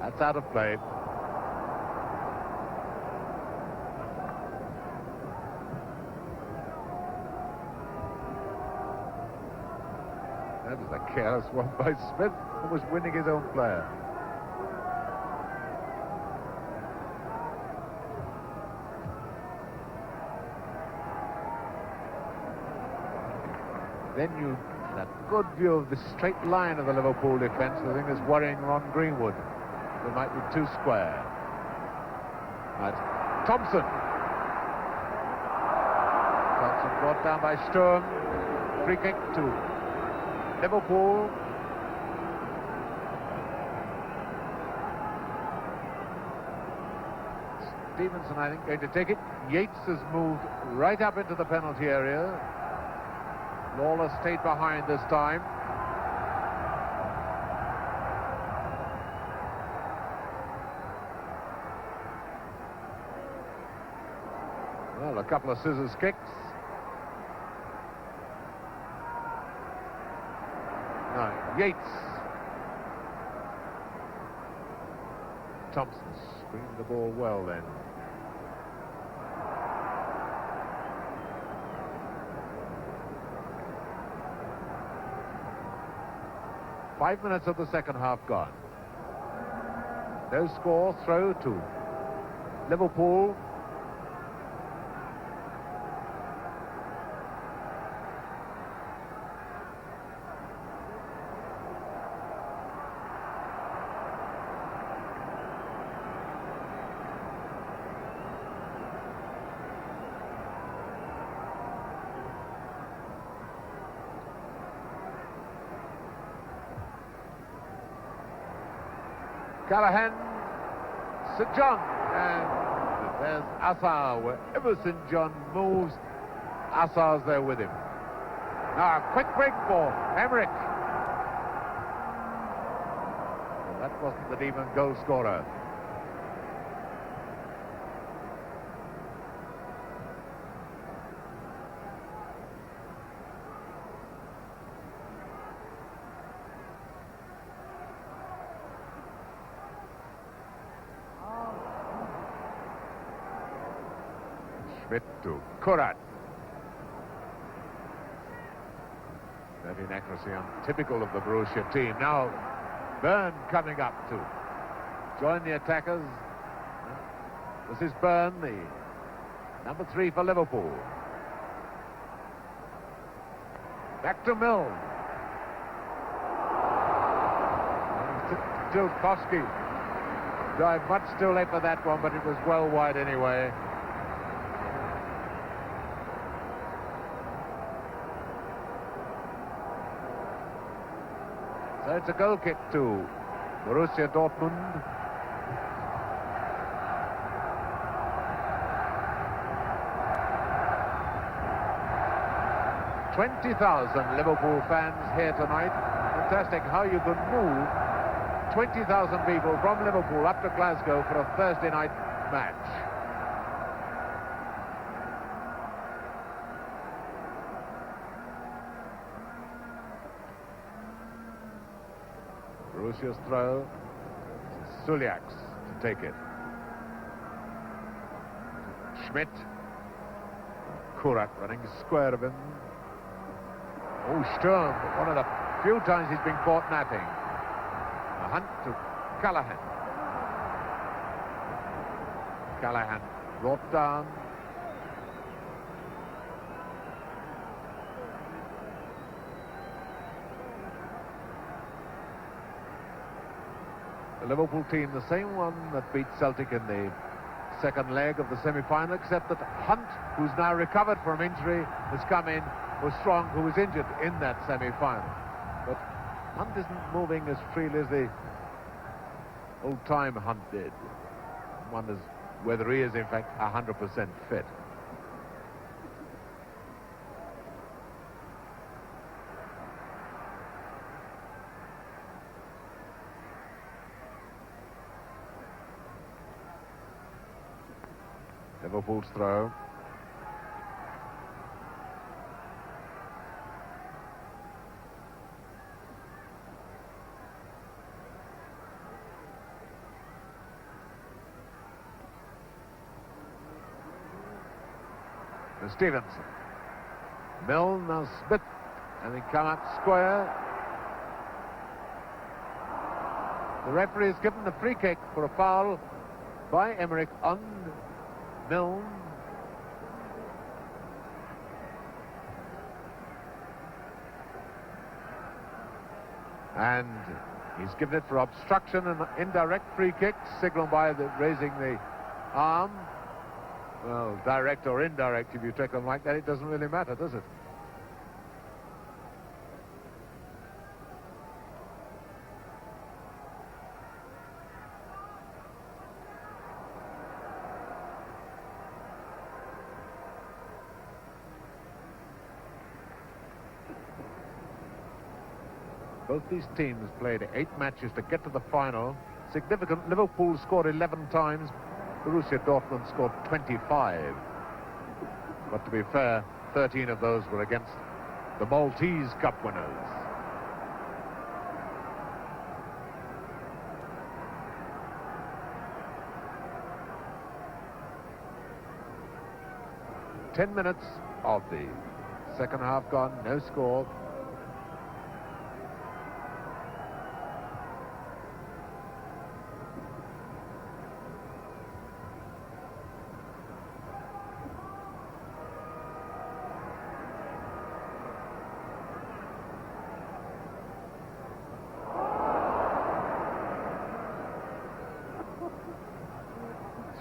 That's out of play. That was a careless one by Smith, who was winning his own player. Then you had a good view of the straight line of the Liverpool defence. The thing that's worrying Ron Greenwood. They might be too square. That's Thompson. Thompson brought down by Sturm. Free kick to Liverpool. Stevenson, I think, going to take it. Yates has moved right up into the penalty area. Lawler stayed behind this time. Well, a couple of scissors kicks. No, Yates. Thompson screened the ball well then. Five minutes of the second half gone. No score, throw to Liverpool. Callahan, St. John, and there's Assar. Wherever St. John moves, Assar's there with him. Now, a quick break for Emmerich. Well, that wasn't the demon goal scorer. Schmidt to Kurat. That inaccuracy untypical of the Borussia team. Now Byrne coming up to join the attackers. This is Byrne, the number 3 for Liverpool. Back to Milne. Tilkowski. Dive much too late for that one, but it was well wide anyway. So it's a goal kick to Borussia Dortmund. $20,000 Liverpool fans here tonight. Fantastic how you could move 20,000 people from Liverpool up to Glasgow for a Thursday night match. Borussia's throw. Suliaks to take it. Schmidt. Kurat running square of him. Oh, Sturm, one of the few times he's been caught napping. A hunt to Callahan. Callahan brought down. The Liverpool team, the same one that beat Celtic in the second leg of the semi-final, except that Hunt, who's now recovered from injury, has come in, was Strong, who was injured in that semi-final. But Hunt isn't moving as freely as the old-time Hunt did. Wonders whether he is, in fact, 100% fit. Liverpool's throw. To Stevenson. Milne, Smith, and they come up square. The referee has given the free kick for a foul by Emmerich on Milne. And he's given it for obstruction and indirect free kick, signaled by raising the arm. Well, direct or indirect, if you take them like that, it doesn't really matter, does it? Both these teams played 8 matches to get to the final. Significant, Liverpool scored 11 times. Borussia Dortmund scored 25. But to be fair, 13 of those were against the Maltese Cup winners. Ten minutes of the second half gone, no score.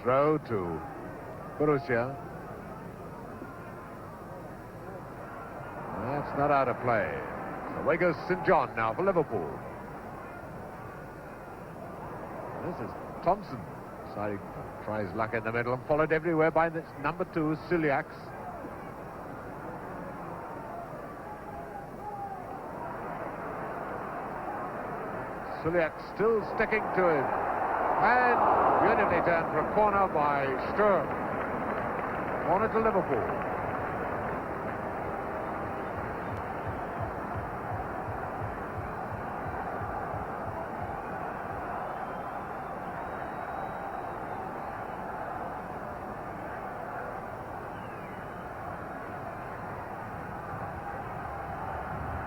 Throw to Borussia. That's not out of play. So away goes St. John now for Liverpool. This is Thompson. So he tries luck in the middle and followed everywhere by this number 2, Suliaks. Suliak still sticking to him. And beautifully turned for a corner by Sturm. Corner to Liverpool.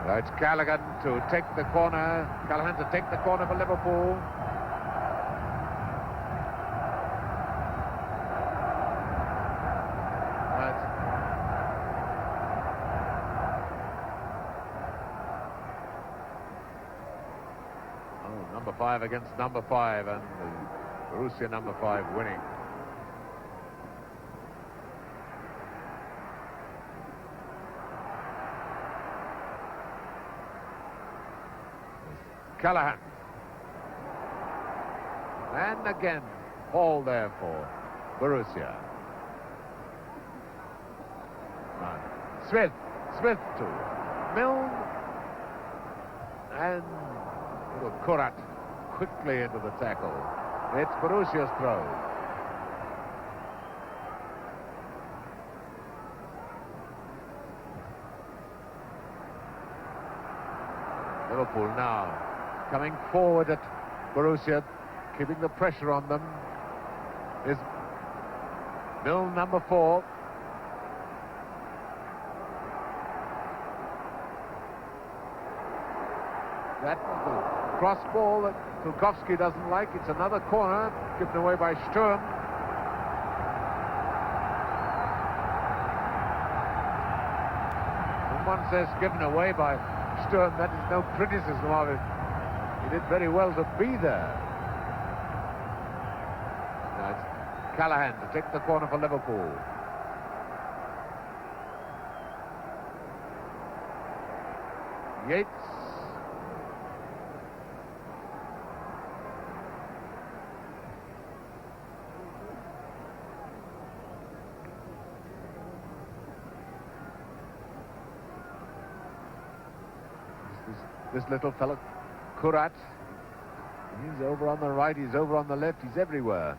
Now it's Callaghan to take the corner. Callaghan to take the corner for Liverpool. Number 5 against number 5, and Borussia number 5 winning. Callaghan. And again, Hall there for Borussia. Smith to Milne. And little Kurat quickly into the tackle. It's Borussia's throw. Liverpool now coming forward at Borussia, keeping the pressure on them, is Milne, number 4. That the cross ball that Kulkowski doesn't like. It's another corner given away by Sturm. When one says given away by Sturm, that is no criticism of it. He did very well to be there. Now it's Callaghan to take the corner for Liverpool. Yates. this little fellow, Kurat. He's over on the right, he's over on the left, he's everywhere.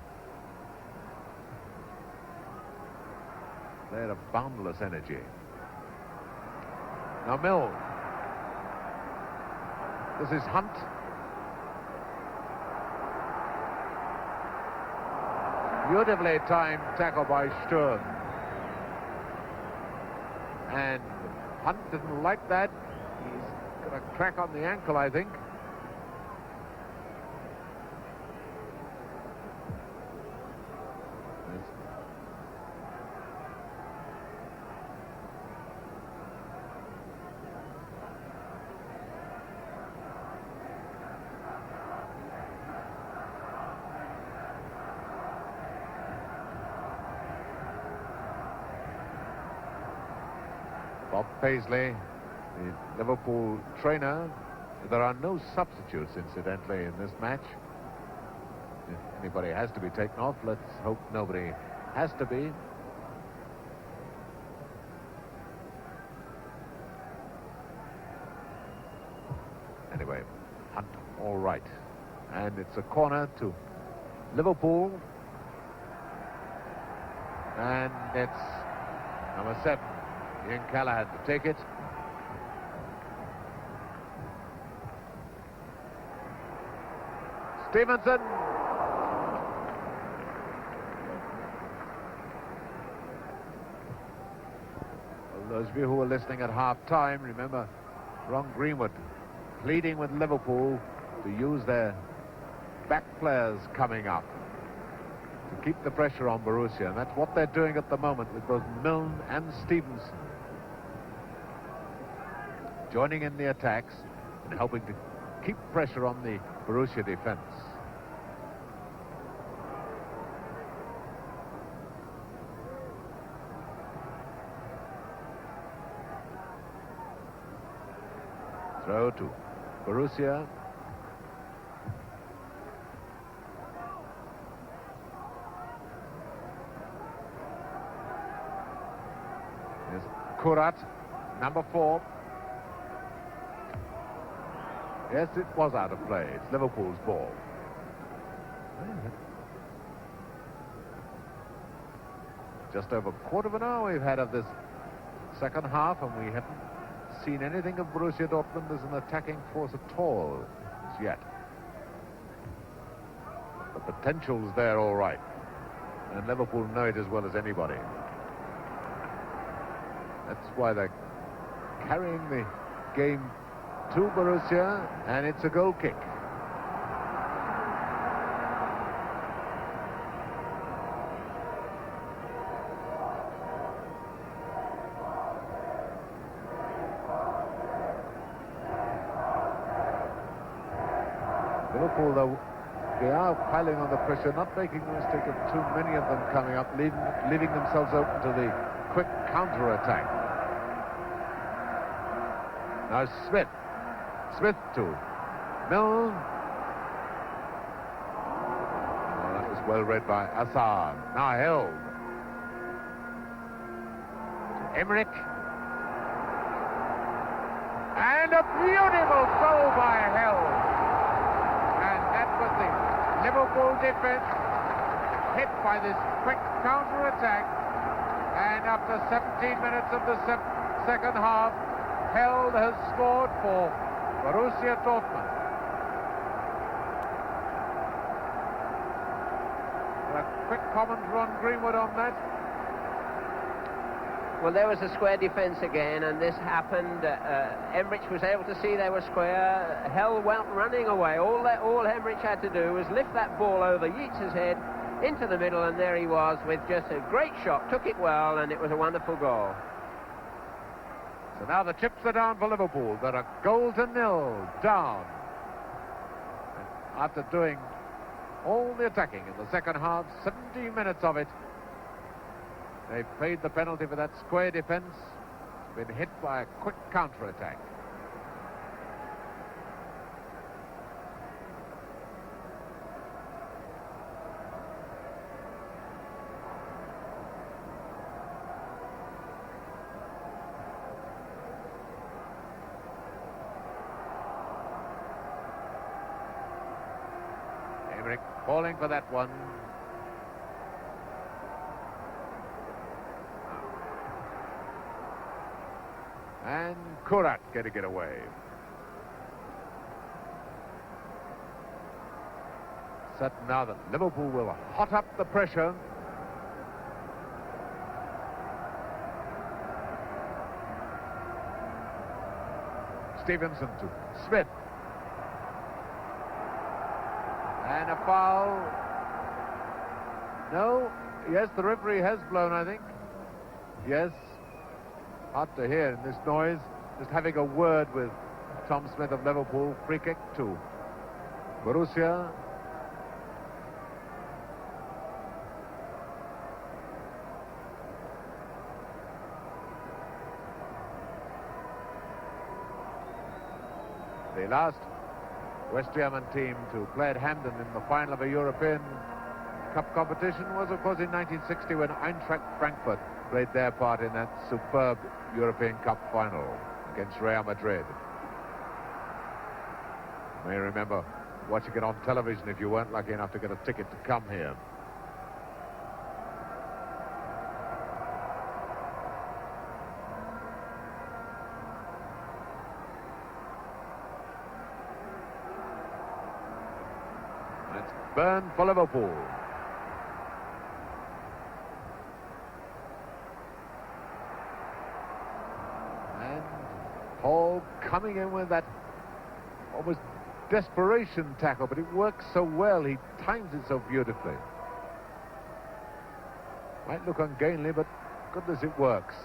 They're of boundless energy. Now Mills. This is Hunt. Beautifully timed tackle by Sturm. And Hunt didn't like that. He's got a crack on the ankle, I think. Bob Paisley, the Liverpool trainer. There are no substitutes, incidentally, in this match. If anybody has to be taken off, let's hope nobody has to be. Anyway, Hunt all right. And it's a corner to Liverpool. And it's number 7. Ian Callahan to take it. Stevenson. Well, those of you who were listening at half-time, remember Ron Greenwood pleading with Liverpool to use their back players coming up to keep the pressure on Borussia, and that's what they're doing at the moment with both Milne and Stevenson joining in the attacks and helping to keep pressure on the Borussia defense. Throw to Borussia. Here's Kurat, number 4. Yes, it was out of play. It's Liverpool's ball. Just over a quarter of an hour we've had of this second half, and we haven't seen anything of Borussia Dortmund as an attacking force at all as yet. The potential's there all right, and Liverpool know it as well as anybody. That's why they're carrying the game to Borussia, and it's a goal kick. Liverpool, though, they are piling on the pressure, not making the mistake of too many of them coming up, leaving themselves open to the quick counter-attack. Now Smith to Milne. Oh, that was well read by Assad. Now held. Emmerich. And a beautiful goal by Held. And that was the Liverpool defense hit by this quick counter-attack. And after 17 minutes of the second half, Held has scored for Borussia Dortmund. A quick comment from Greenwood on that. Well, there was a square defence again, and this happened. Emmerich was able to see they were square. Hell went running away. All Emmerich had to do was lift that ball over Yeats's head into the middle, and there he was with just a great shot. Took it well, and it was a wonderful goal. So now the chips are down for Liverpool. They're 1-0 down. And after doing all the attacking in the second half, 17 minutes of it, they've paid the penalty for that square defence. Been hit by a quick counter-attack. Emmerich falling for that one. And Kurat getting it away. Certain now that Liverpool will hot up the pressure. Stevenson to Smith. And a foul. No. Yes, the referee has blown, I think. Yes. Hard to hear in this noise. Just having a word with Tom Smith of Liverpool. Free kick to Borussia. The last West German team to play at Hampden in the final of a European Cup competition was, of course, in 1960 when Eintracht Frankfurt played their part in that superb European Cup final against Real Madrid. You may remember watching it on television if you weren't lucky enough to get a ticket to come here. It's Byrne for Liverpool. Hall coming in with that almost desperation tackle, but it works so well. He times it so beautifully. Might look ungainly, but goodness, it works.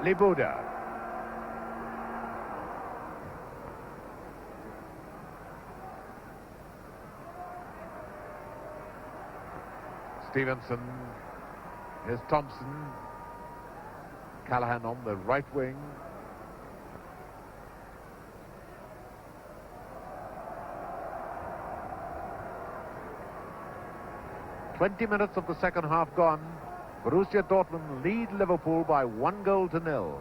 Libuda. Stevenson. Here's Thompson. Callahan on the right wing. "20 minutes of the second half gone. Borussia Dortmund lead Liverpool by 1-0.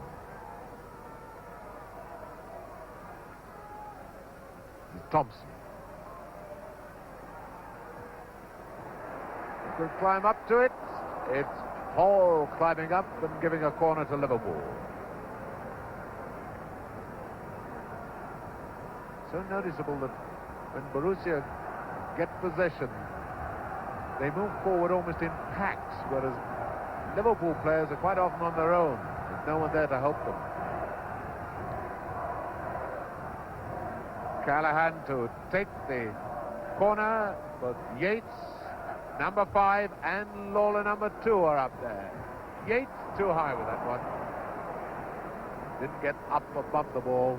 Thompson. Could climb up to it. It's Hall climbing up and giving a corner to Liverpool. So noticeable that when Borussia get possession, they move forward almost in packs, whereas Liverpool players are quite often on their own. There's no one there to help them. Callahan to take the corner, but Yates, number 5, and Lawler, number 2, are up there. Yates too high with that one. Didn't get up above the ball.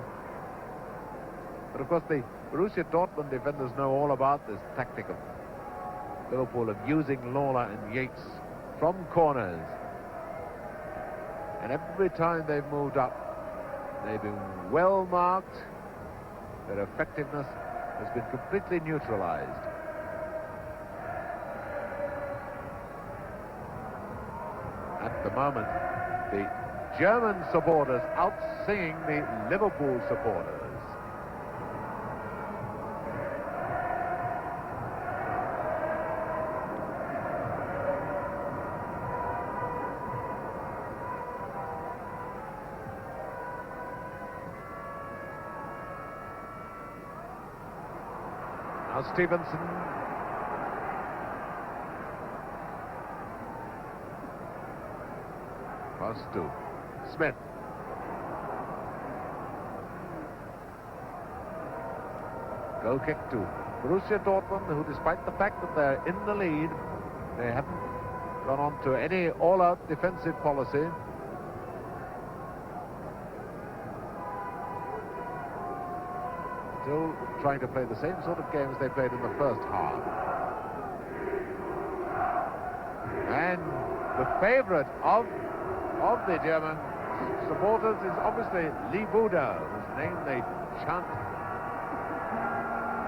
But of course the Borussia Dortmund defenders know all about this tactic of Liverpool of using Lawler and Yates from corners. And every time they've moved up, they've been well marked. Their effectiveness has been completely neutralized. At the moment, the German supporters out-singing the Liverpool supporters. Now Stevenson. Pass to Smith. Goal kick to Borussia Dortmund, who, despite the fact that they're in the lead, they haven't gone on to any all-out defensive policy. Still trying to play the same sort of games they played in the first half. And the favourite of the German supporters is obviously Libuda, whose name they chant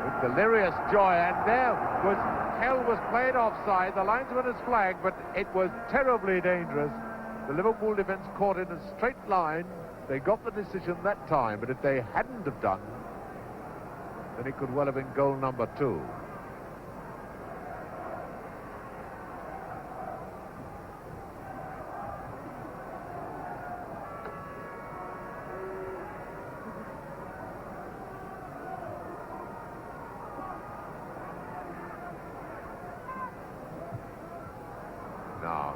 with delirious joy. And there was Hell was played offside. The linesman has flagged, but it was terribly dangerous. The Liverpool defence caught in a straight line. They got the decision that time, but if they hadn't have done, and it could well have been goal number 2. Now,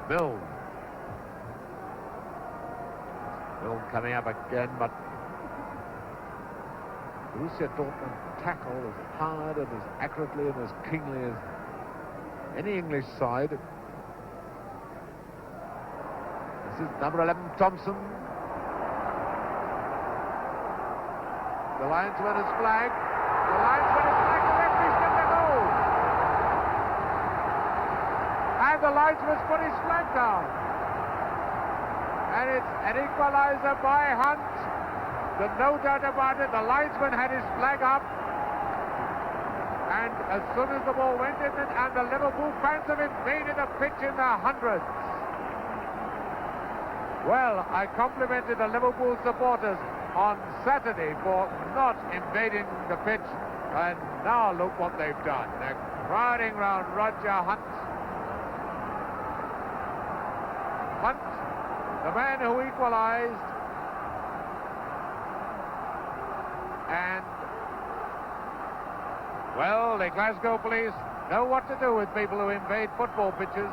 Milne coming up again, but Borussia Dortmund tackle as hard and as accurately and as keenly as any English side. This is number 11, Thompson. The linesman is flagged. The linesman is flagged. The referee's given a goal. And the linesman's put his flag down. And it's an equalizer by Hunt. There's no doubt about it. The linesman had his flag up. And as soon as the ball went in, and the Liverpool fans have invaded the pitch in the hundreds. Well, I complimented the Liverpool supporters on Saturday for not invading the pitch. And now look what they've done. They're crowding round Roger Hunt. Hunt, the man who equalized. And, well, the Glasgow police know what to do with people who invade football pitches.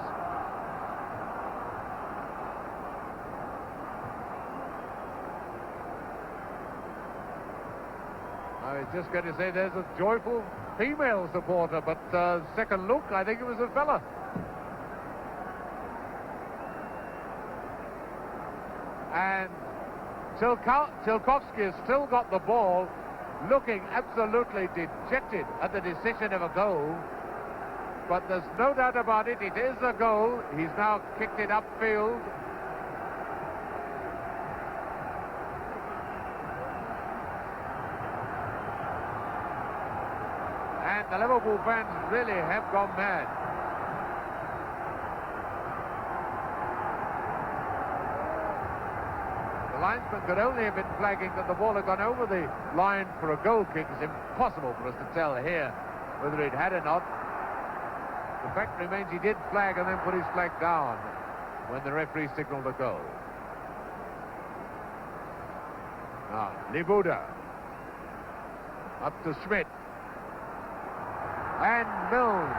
I was just going to say there's a joyful female supporter, but second look, I think it was a fella. And Chilkovsky has still got the ball, looking absolutely dejected at the decision of a goal. But there's no doubt about it, it is a goal. He's now kicked it upfield. And the Liverpool fans really have gone mad. The linesman could only have been flagging that the ball had gone over the line for a goal kick. It's impossible for us to tell here whether it had or not. The fact remains he did flag and then put his flag down when the referee signaled a goal. Now, Libuda up to Schmidt. And Milne.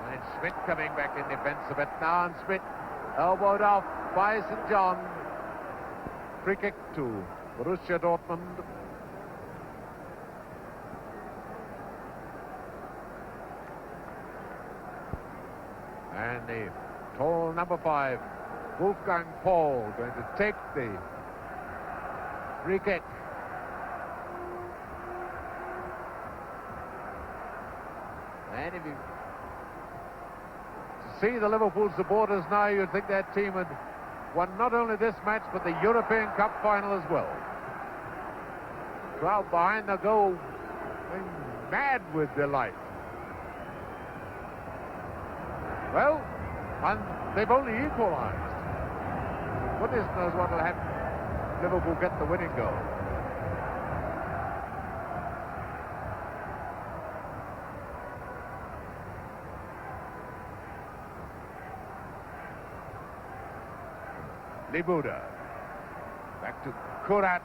And Schmidt coming back in defence a bit now, and Schmidt elbowed off by St. John. Free kick to Borussia Dortmund. And the tall number 5, Wolfgang Paul, going to take the free kick. And if you see the Liverpool supporters now, you'd think that team had won not only this match, but the European Cup final as well. Crowd behind the goal, going mad with delight. Well, and they've only equalised. Goodness knows what will happen. Liverpool get the winning goal. Libuda. Back to Kurat.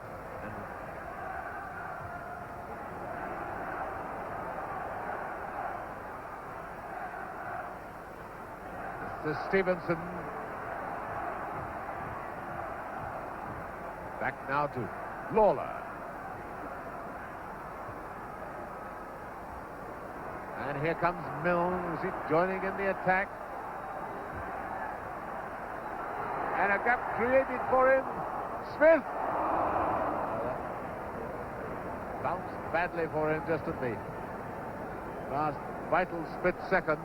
Stevenson. Back now to Lawler. And here comes Milne. Is he joining in the attack? And a gap created for him. Smith. Bounced badly for him just at the last vital split second.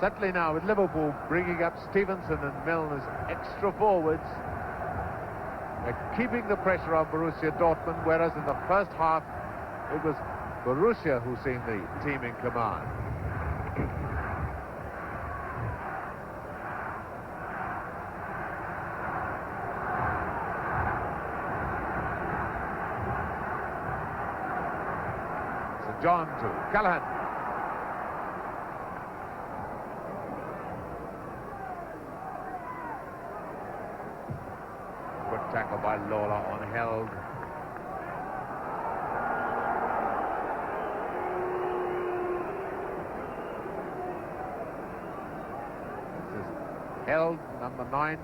Certainly now with Liverpool bringing up Stevenson and Milne as extra forwards. They're keeping the pressure on Borussia Dortmund, whereas in the first half it was Borussia who seemed the team in command. St. John to Callahan. Good tackle by Lawler on Held. Held, number 9.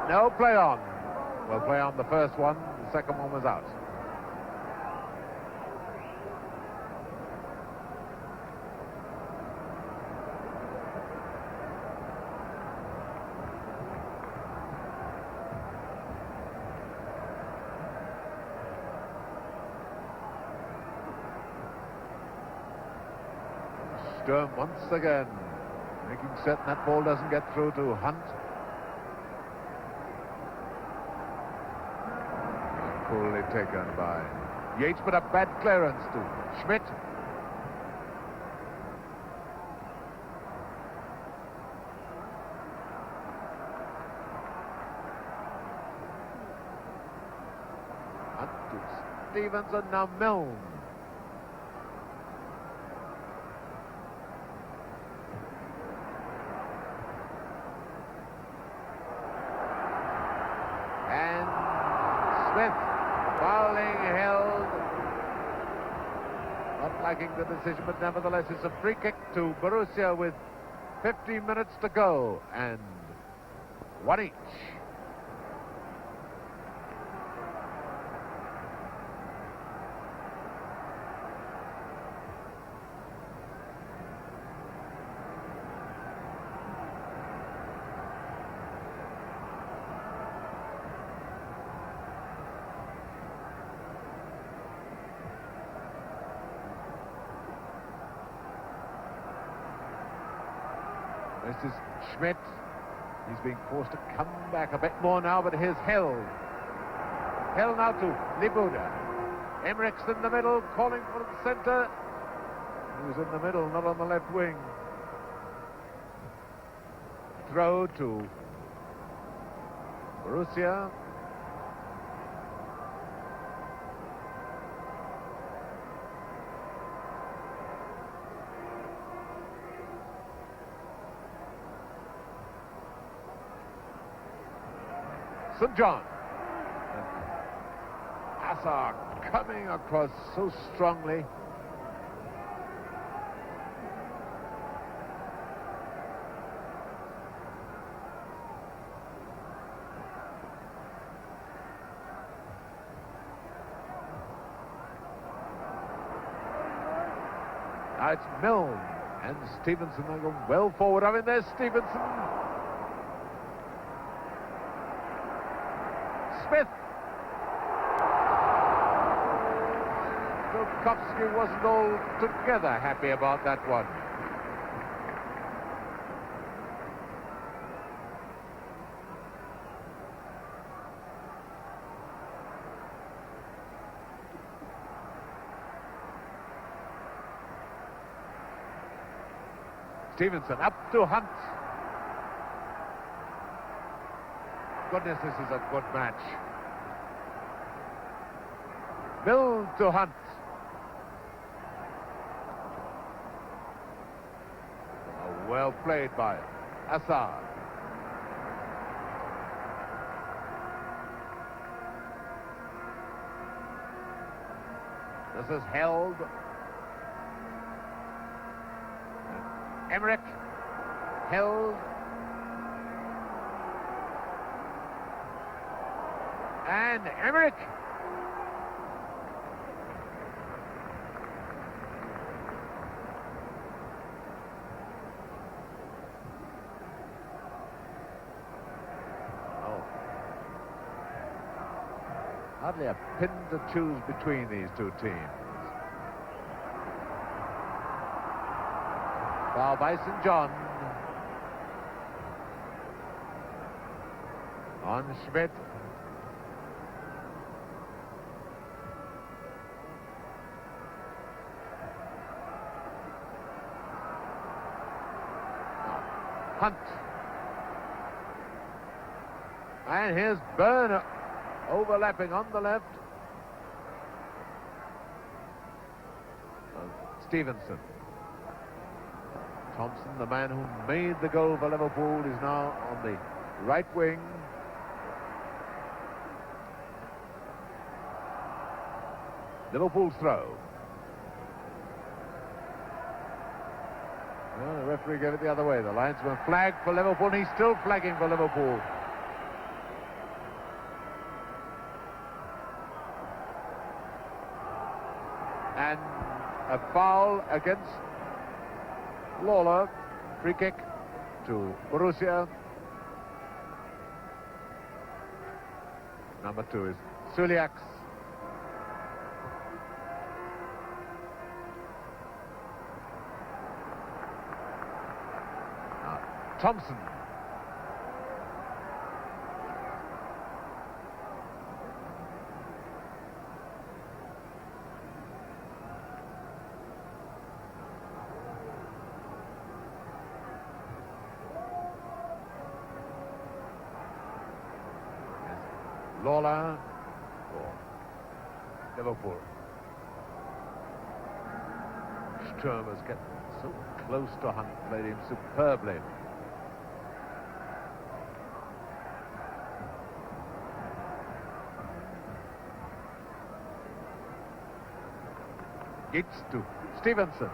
No play on. Well, play on the first one. The second one was out. Sturm once again making certain that ball doesn't get through to Hunt. Coolly taken by Yates, but a bad clearance to Schmidt. Hunt to Stevens, and now Milne. Fouling Held. Not liking the decision, but nevertheless it's a free kick to Borussia with 15 minutes to go and 1 each. This is Schmidt. He's being forced to come back a bit more now, but here's Held. Held now to Libuda. Emmerich's in the middle, calling for the centre. He was in the middle, not on the left wing. Throw to Borussia. St. John. Assar coming across so strongly. Now it's Milne and Stevenson. They go well forward. I mean, there's Stevenson. Smith. Dubkovsky wasn't altogether happy about that one. Stevenson up to Hunt. Goodness, this is a good match. Bill to Hunt. Oh, well played by Assar. This is Held. Emmerich. Held. And Emmerich. Oh. Hardly a pin to choose between these two teams. Foul by St. John. on Schmidt. Hunt. And here's Byrne overlapping on the left. Stevenson. Thompson, the man who made the goal for Liverpool, is now on the right wing. Liverpool's throw. Well, the referee gave it the other way. The linesman flagged for Liverpool, and he's still flagging for Liverpool. And a foul against Lawler. Free kick to Borussia. Number 2 is Suliaks. Thompson. Lawler for Liverpool. Sturm has kept so close to Hunt, played him superbly. Gits to Stevenson.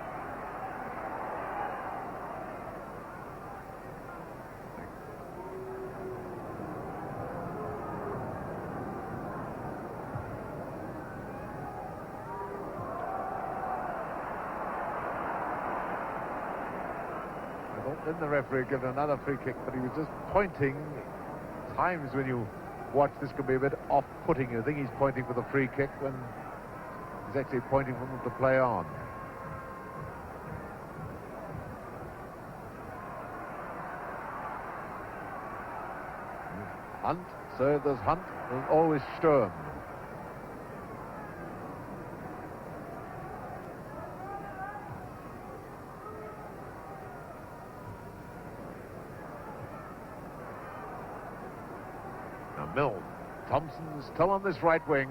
Then the referee gave another free kick, but he was just pointing. Times when you watch this can be a bit off-putting. You think he's pointing for the free kick when he's actually pointing for them to play on. Hunt, so there's Hunt, and always Sturm. Milne. Thompson's still on this right wing.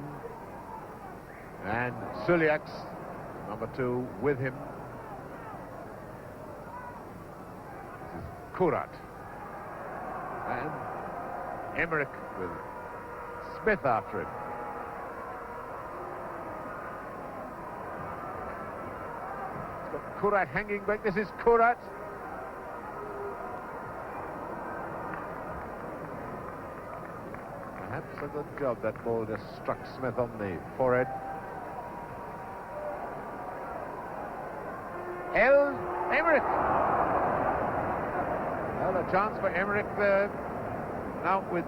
And Suliaks, number 2, with him. This is Kurat. And Emmerich with Smith after him. It's got Kurat hanging back. This is Kurat. Perhaps a good job. That ball just struck Smith on the forehead. Emmerich. Well, a chance for Emmerich there. Now, with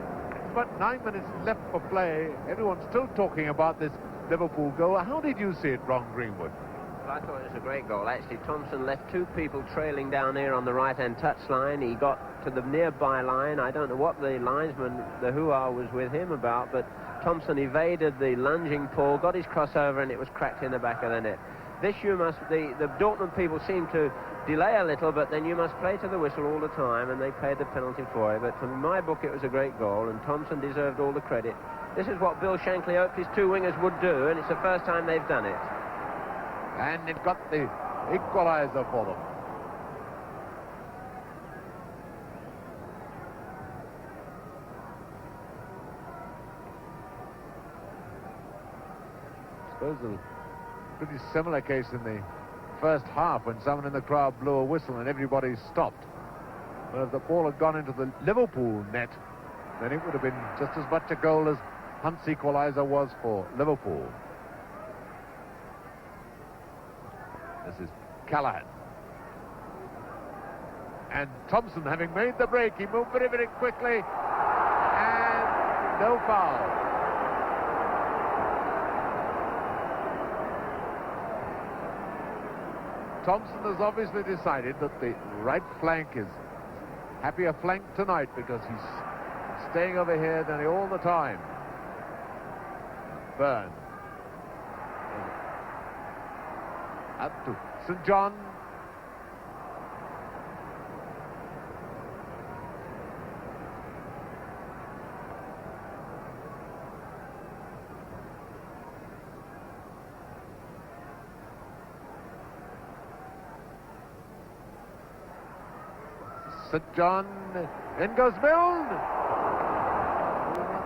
about 9 minutes left for play, everyone's still talking about this Liverpool goal. How did you see it, Ron Greenwood? Well, I thought it was a great goal. Actually, Thompson left 2 people trailing down here on the right-hand touchline. He got to the nearby line. I don't know what the linesman, the hoo-ah, was with him about, but Thompson evaded the lunging pull, got his crossover, and it was cracked in the back of the net. This you must, the Dortmund people seem to delay a little, but then you must play to the whistle all the time, and they paid the penalty for it. But in my book, it was a great goal, and Thompson deserved all the credit. This is what Bill Shankly hoped his 2 wingers would do, and it's the first time they've done it. And they've got the equalizer for them. I suppose a pretty similar case in the first half when someone in the crowd blew a whistle and everybody stopped. But if the ball had gone into the Liverpool net, then it would have been just as much a goal as Hunt's equalizer was for Liverpool. This is Callahan. And Thompson, having made the break, he moved very, very quickly. And no foul. Thompson has obviously decided that the right flank is happier flank tonight because he's staying over here nearly all the time. Byrne. Up to St. John. St. John, in goes Milne.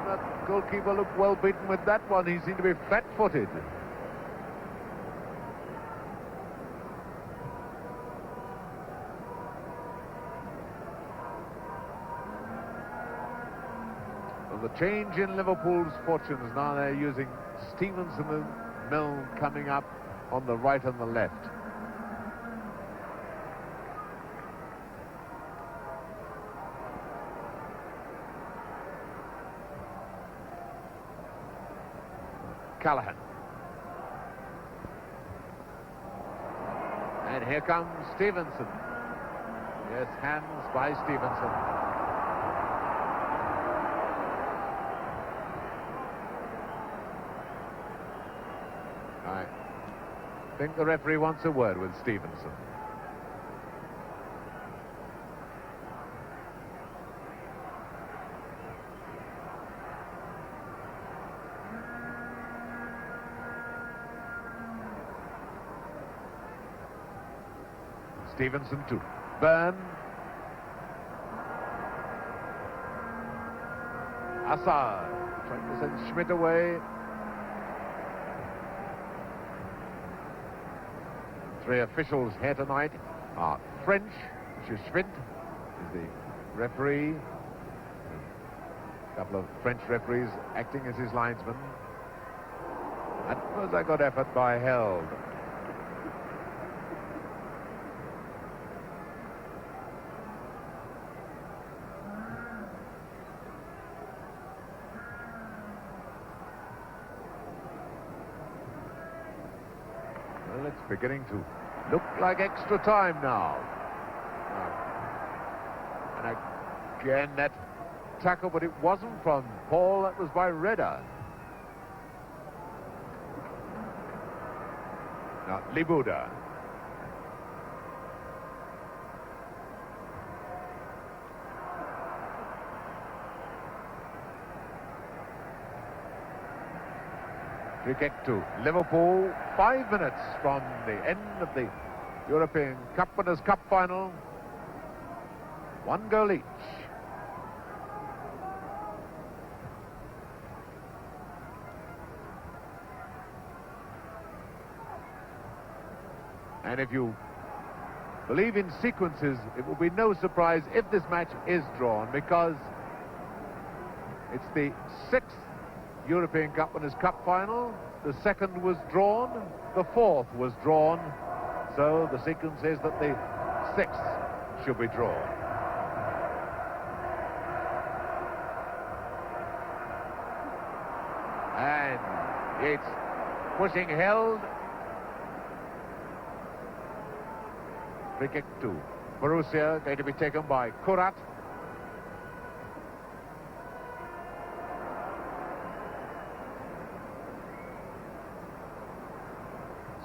That goalkeeper looked well beaten with that one. He seemed to be flat-footed. Well, the change in Liverpool's fortunes now, they're using Stevenson and Milne coming up on the right and the left. Callahan. And here comes Stevenson. Yes, hands by Stevenson. I think the referee wants a word with Stevenson. Stevenson to Byrne. Assad trying to send Schmidt away. Three officials here tonight are French. Monsieur Schmidt is the referee. A couple of French referees acting as his linesmen. That was a good effort by Held. Well, it's beginning to look like extra time now. And again, that tackle, but it wasn't from Paul, that was by Redder. Now, Libuda. Free kick to Liverpool. 5 minutes from the end of the European Cup Winners' Cup final. 1 goal each. And if you believe in sequences, it will be no surprise if this match is drawn, because it's the 6th European Cup Winners' Cup final. The 2nd was drawn, the 4th was drawn, so the sequence is that the 6th should be drawn. And it's pushing Held. Free kick to Borussia, going to be taken by Kurat.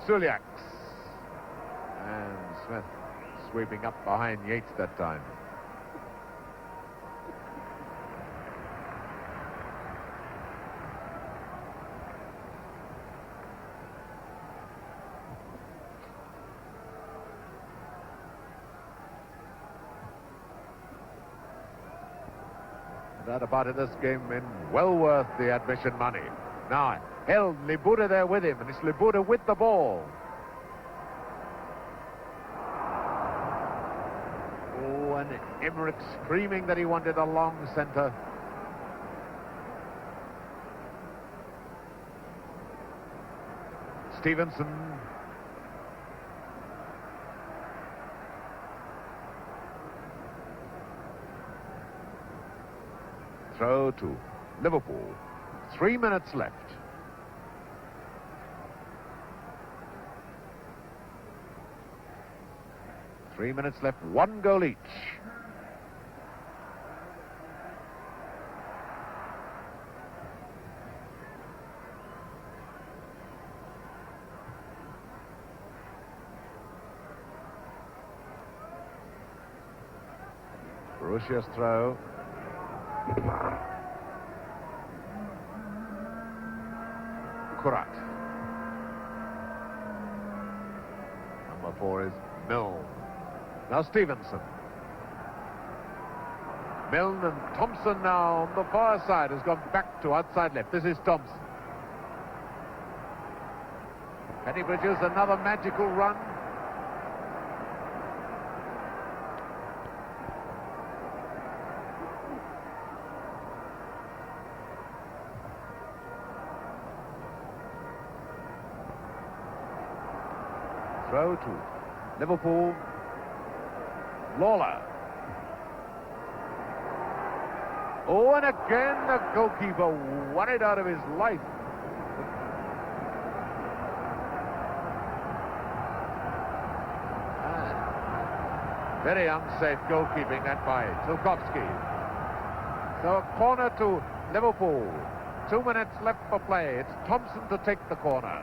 Suliaks. And Smith sweeping up behind Yates that time. That about in this game in well worth the admission money. Now, Held, Libuda there with him, and it's Libuda with the ball. Oh, and Emmerich screaming that he wanted a long centre. Stevenson. Throw to Liverpool. 3 minutes left. Three minutes left, 1 goal each. Borussia's throw. Kurat. Number 4 is Milne. Now Stevenson. Milne and Thompson now on the far side has gone back to outside left. This is Thompson. Can he produce another magical run? Throw to Liverpool. Lawler. Oh, and again the goalkeeper won it out of his life. Very unsafe goalkeeping that by Tilkovsky. So a corner to Liverpool. 2 minutes left for play. It's Thompson to take the corner.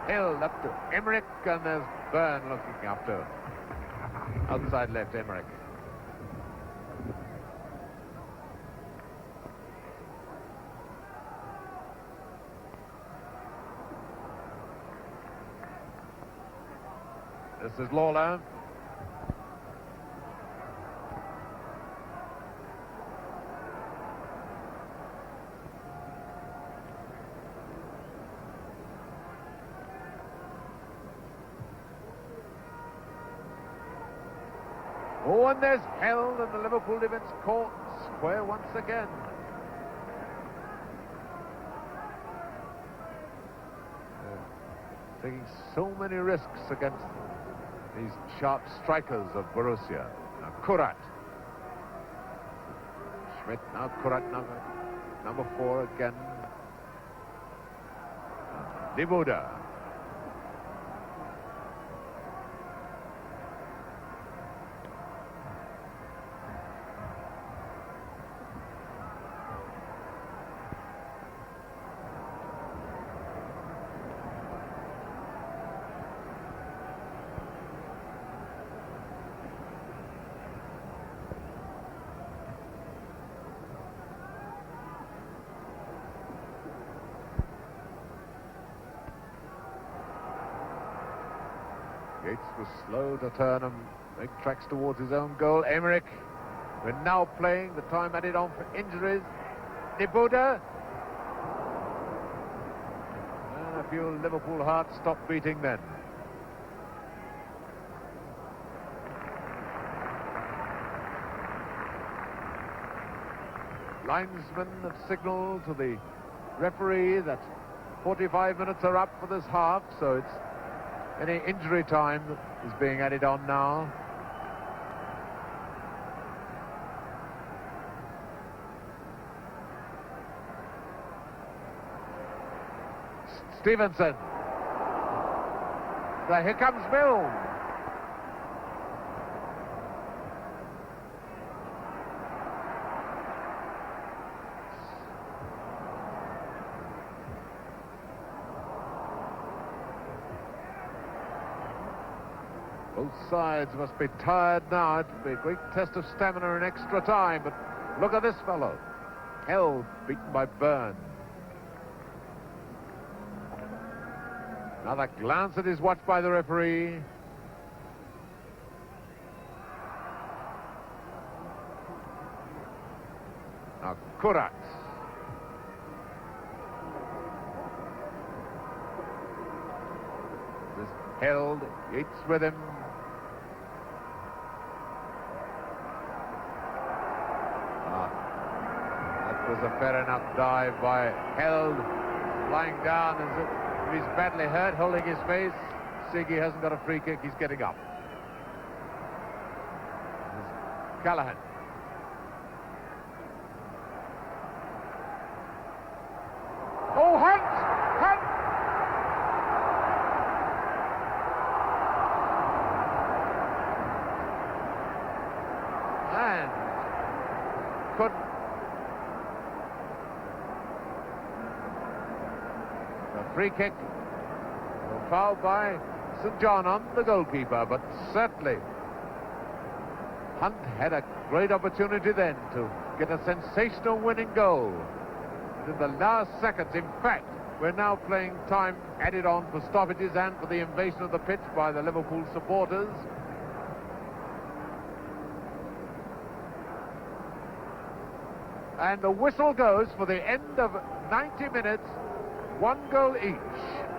Hill up to Emmerich, and there's Byrne looking after. Outside left, Emmerich. This is Lawler. Oh, and there's Held, and the Liverpool defence caught square once again. Taking so many risks against these sharp strikers of Borussia. Now Kurat. Schmidt, now Kurat, number 4 again. Libuda. Yates was slow to turn and make tracks towards his own goal. Emmerich, we're now playing, the time added on for injuries. Libuda. And a few Liverpool hearts stopped beating then. Linesmen have signalled to the referee that 45 minutes are up for this half, so it's any injury time is being added on now. Stevenson. So here comes Milne. Both sides must be tired now. It will be a great test of stamina in extra time. But look at this fellow. Held, beaten by Byrne. Another glance at his watch by the referee. Now Kurat. This Held, Yates with him. That was a fair enough dive by Held, lying down as if he's badly hurt, holding his face. Siggy hasn't got a free kick, he's getting up. There's Callahan. Oh, Hunt! Hunt! And couldn't Free kick. Fouled by St. John on the goalkeeper, but certainly Hunt had a great opportunity then to get a sensational winning goal. In the last seconds, in fact, we're now playing time added on for stoppages and for the invasion of the pitch by the Liverpool supporters. And the whistle goes for the end of 90 minutes, 1 goal each.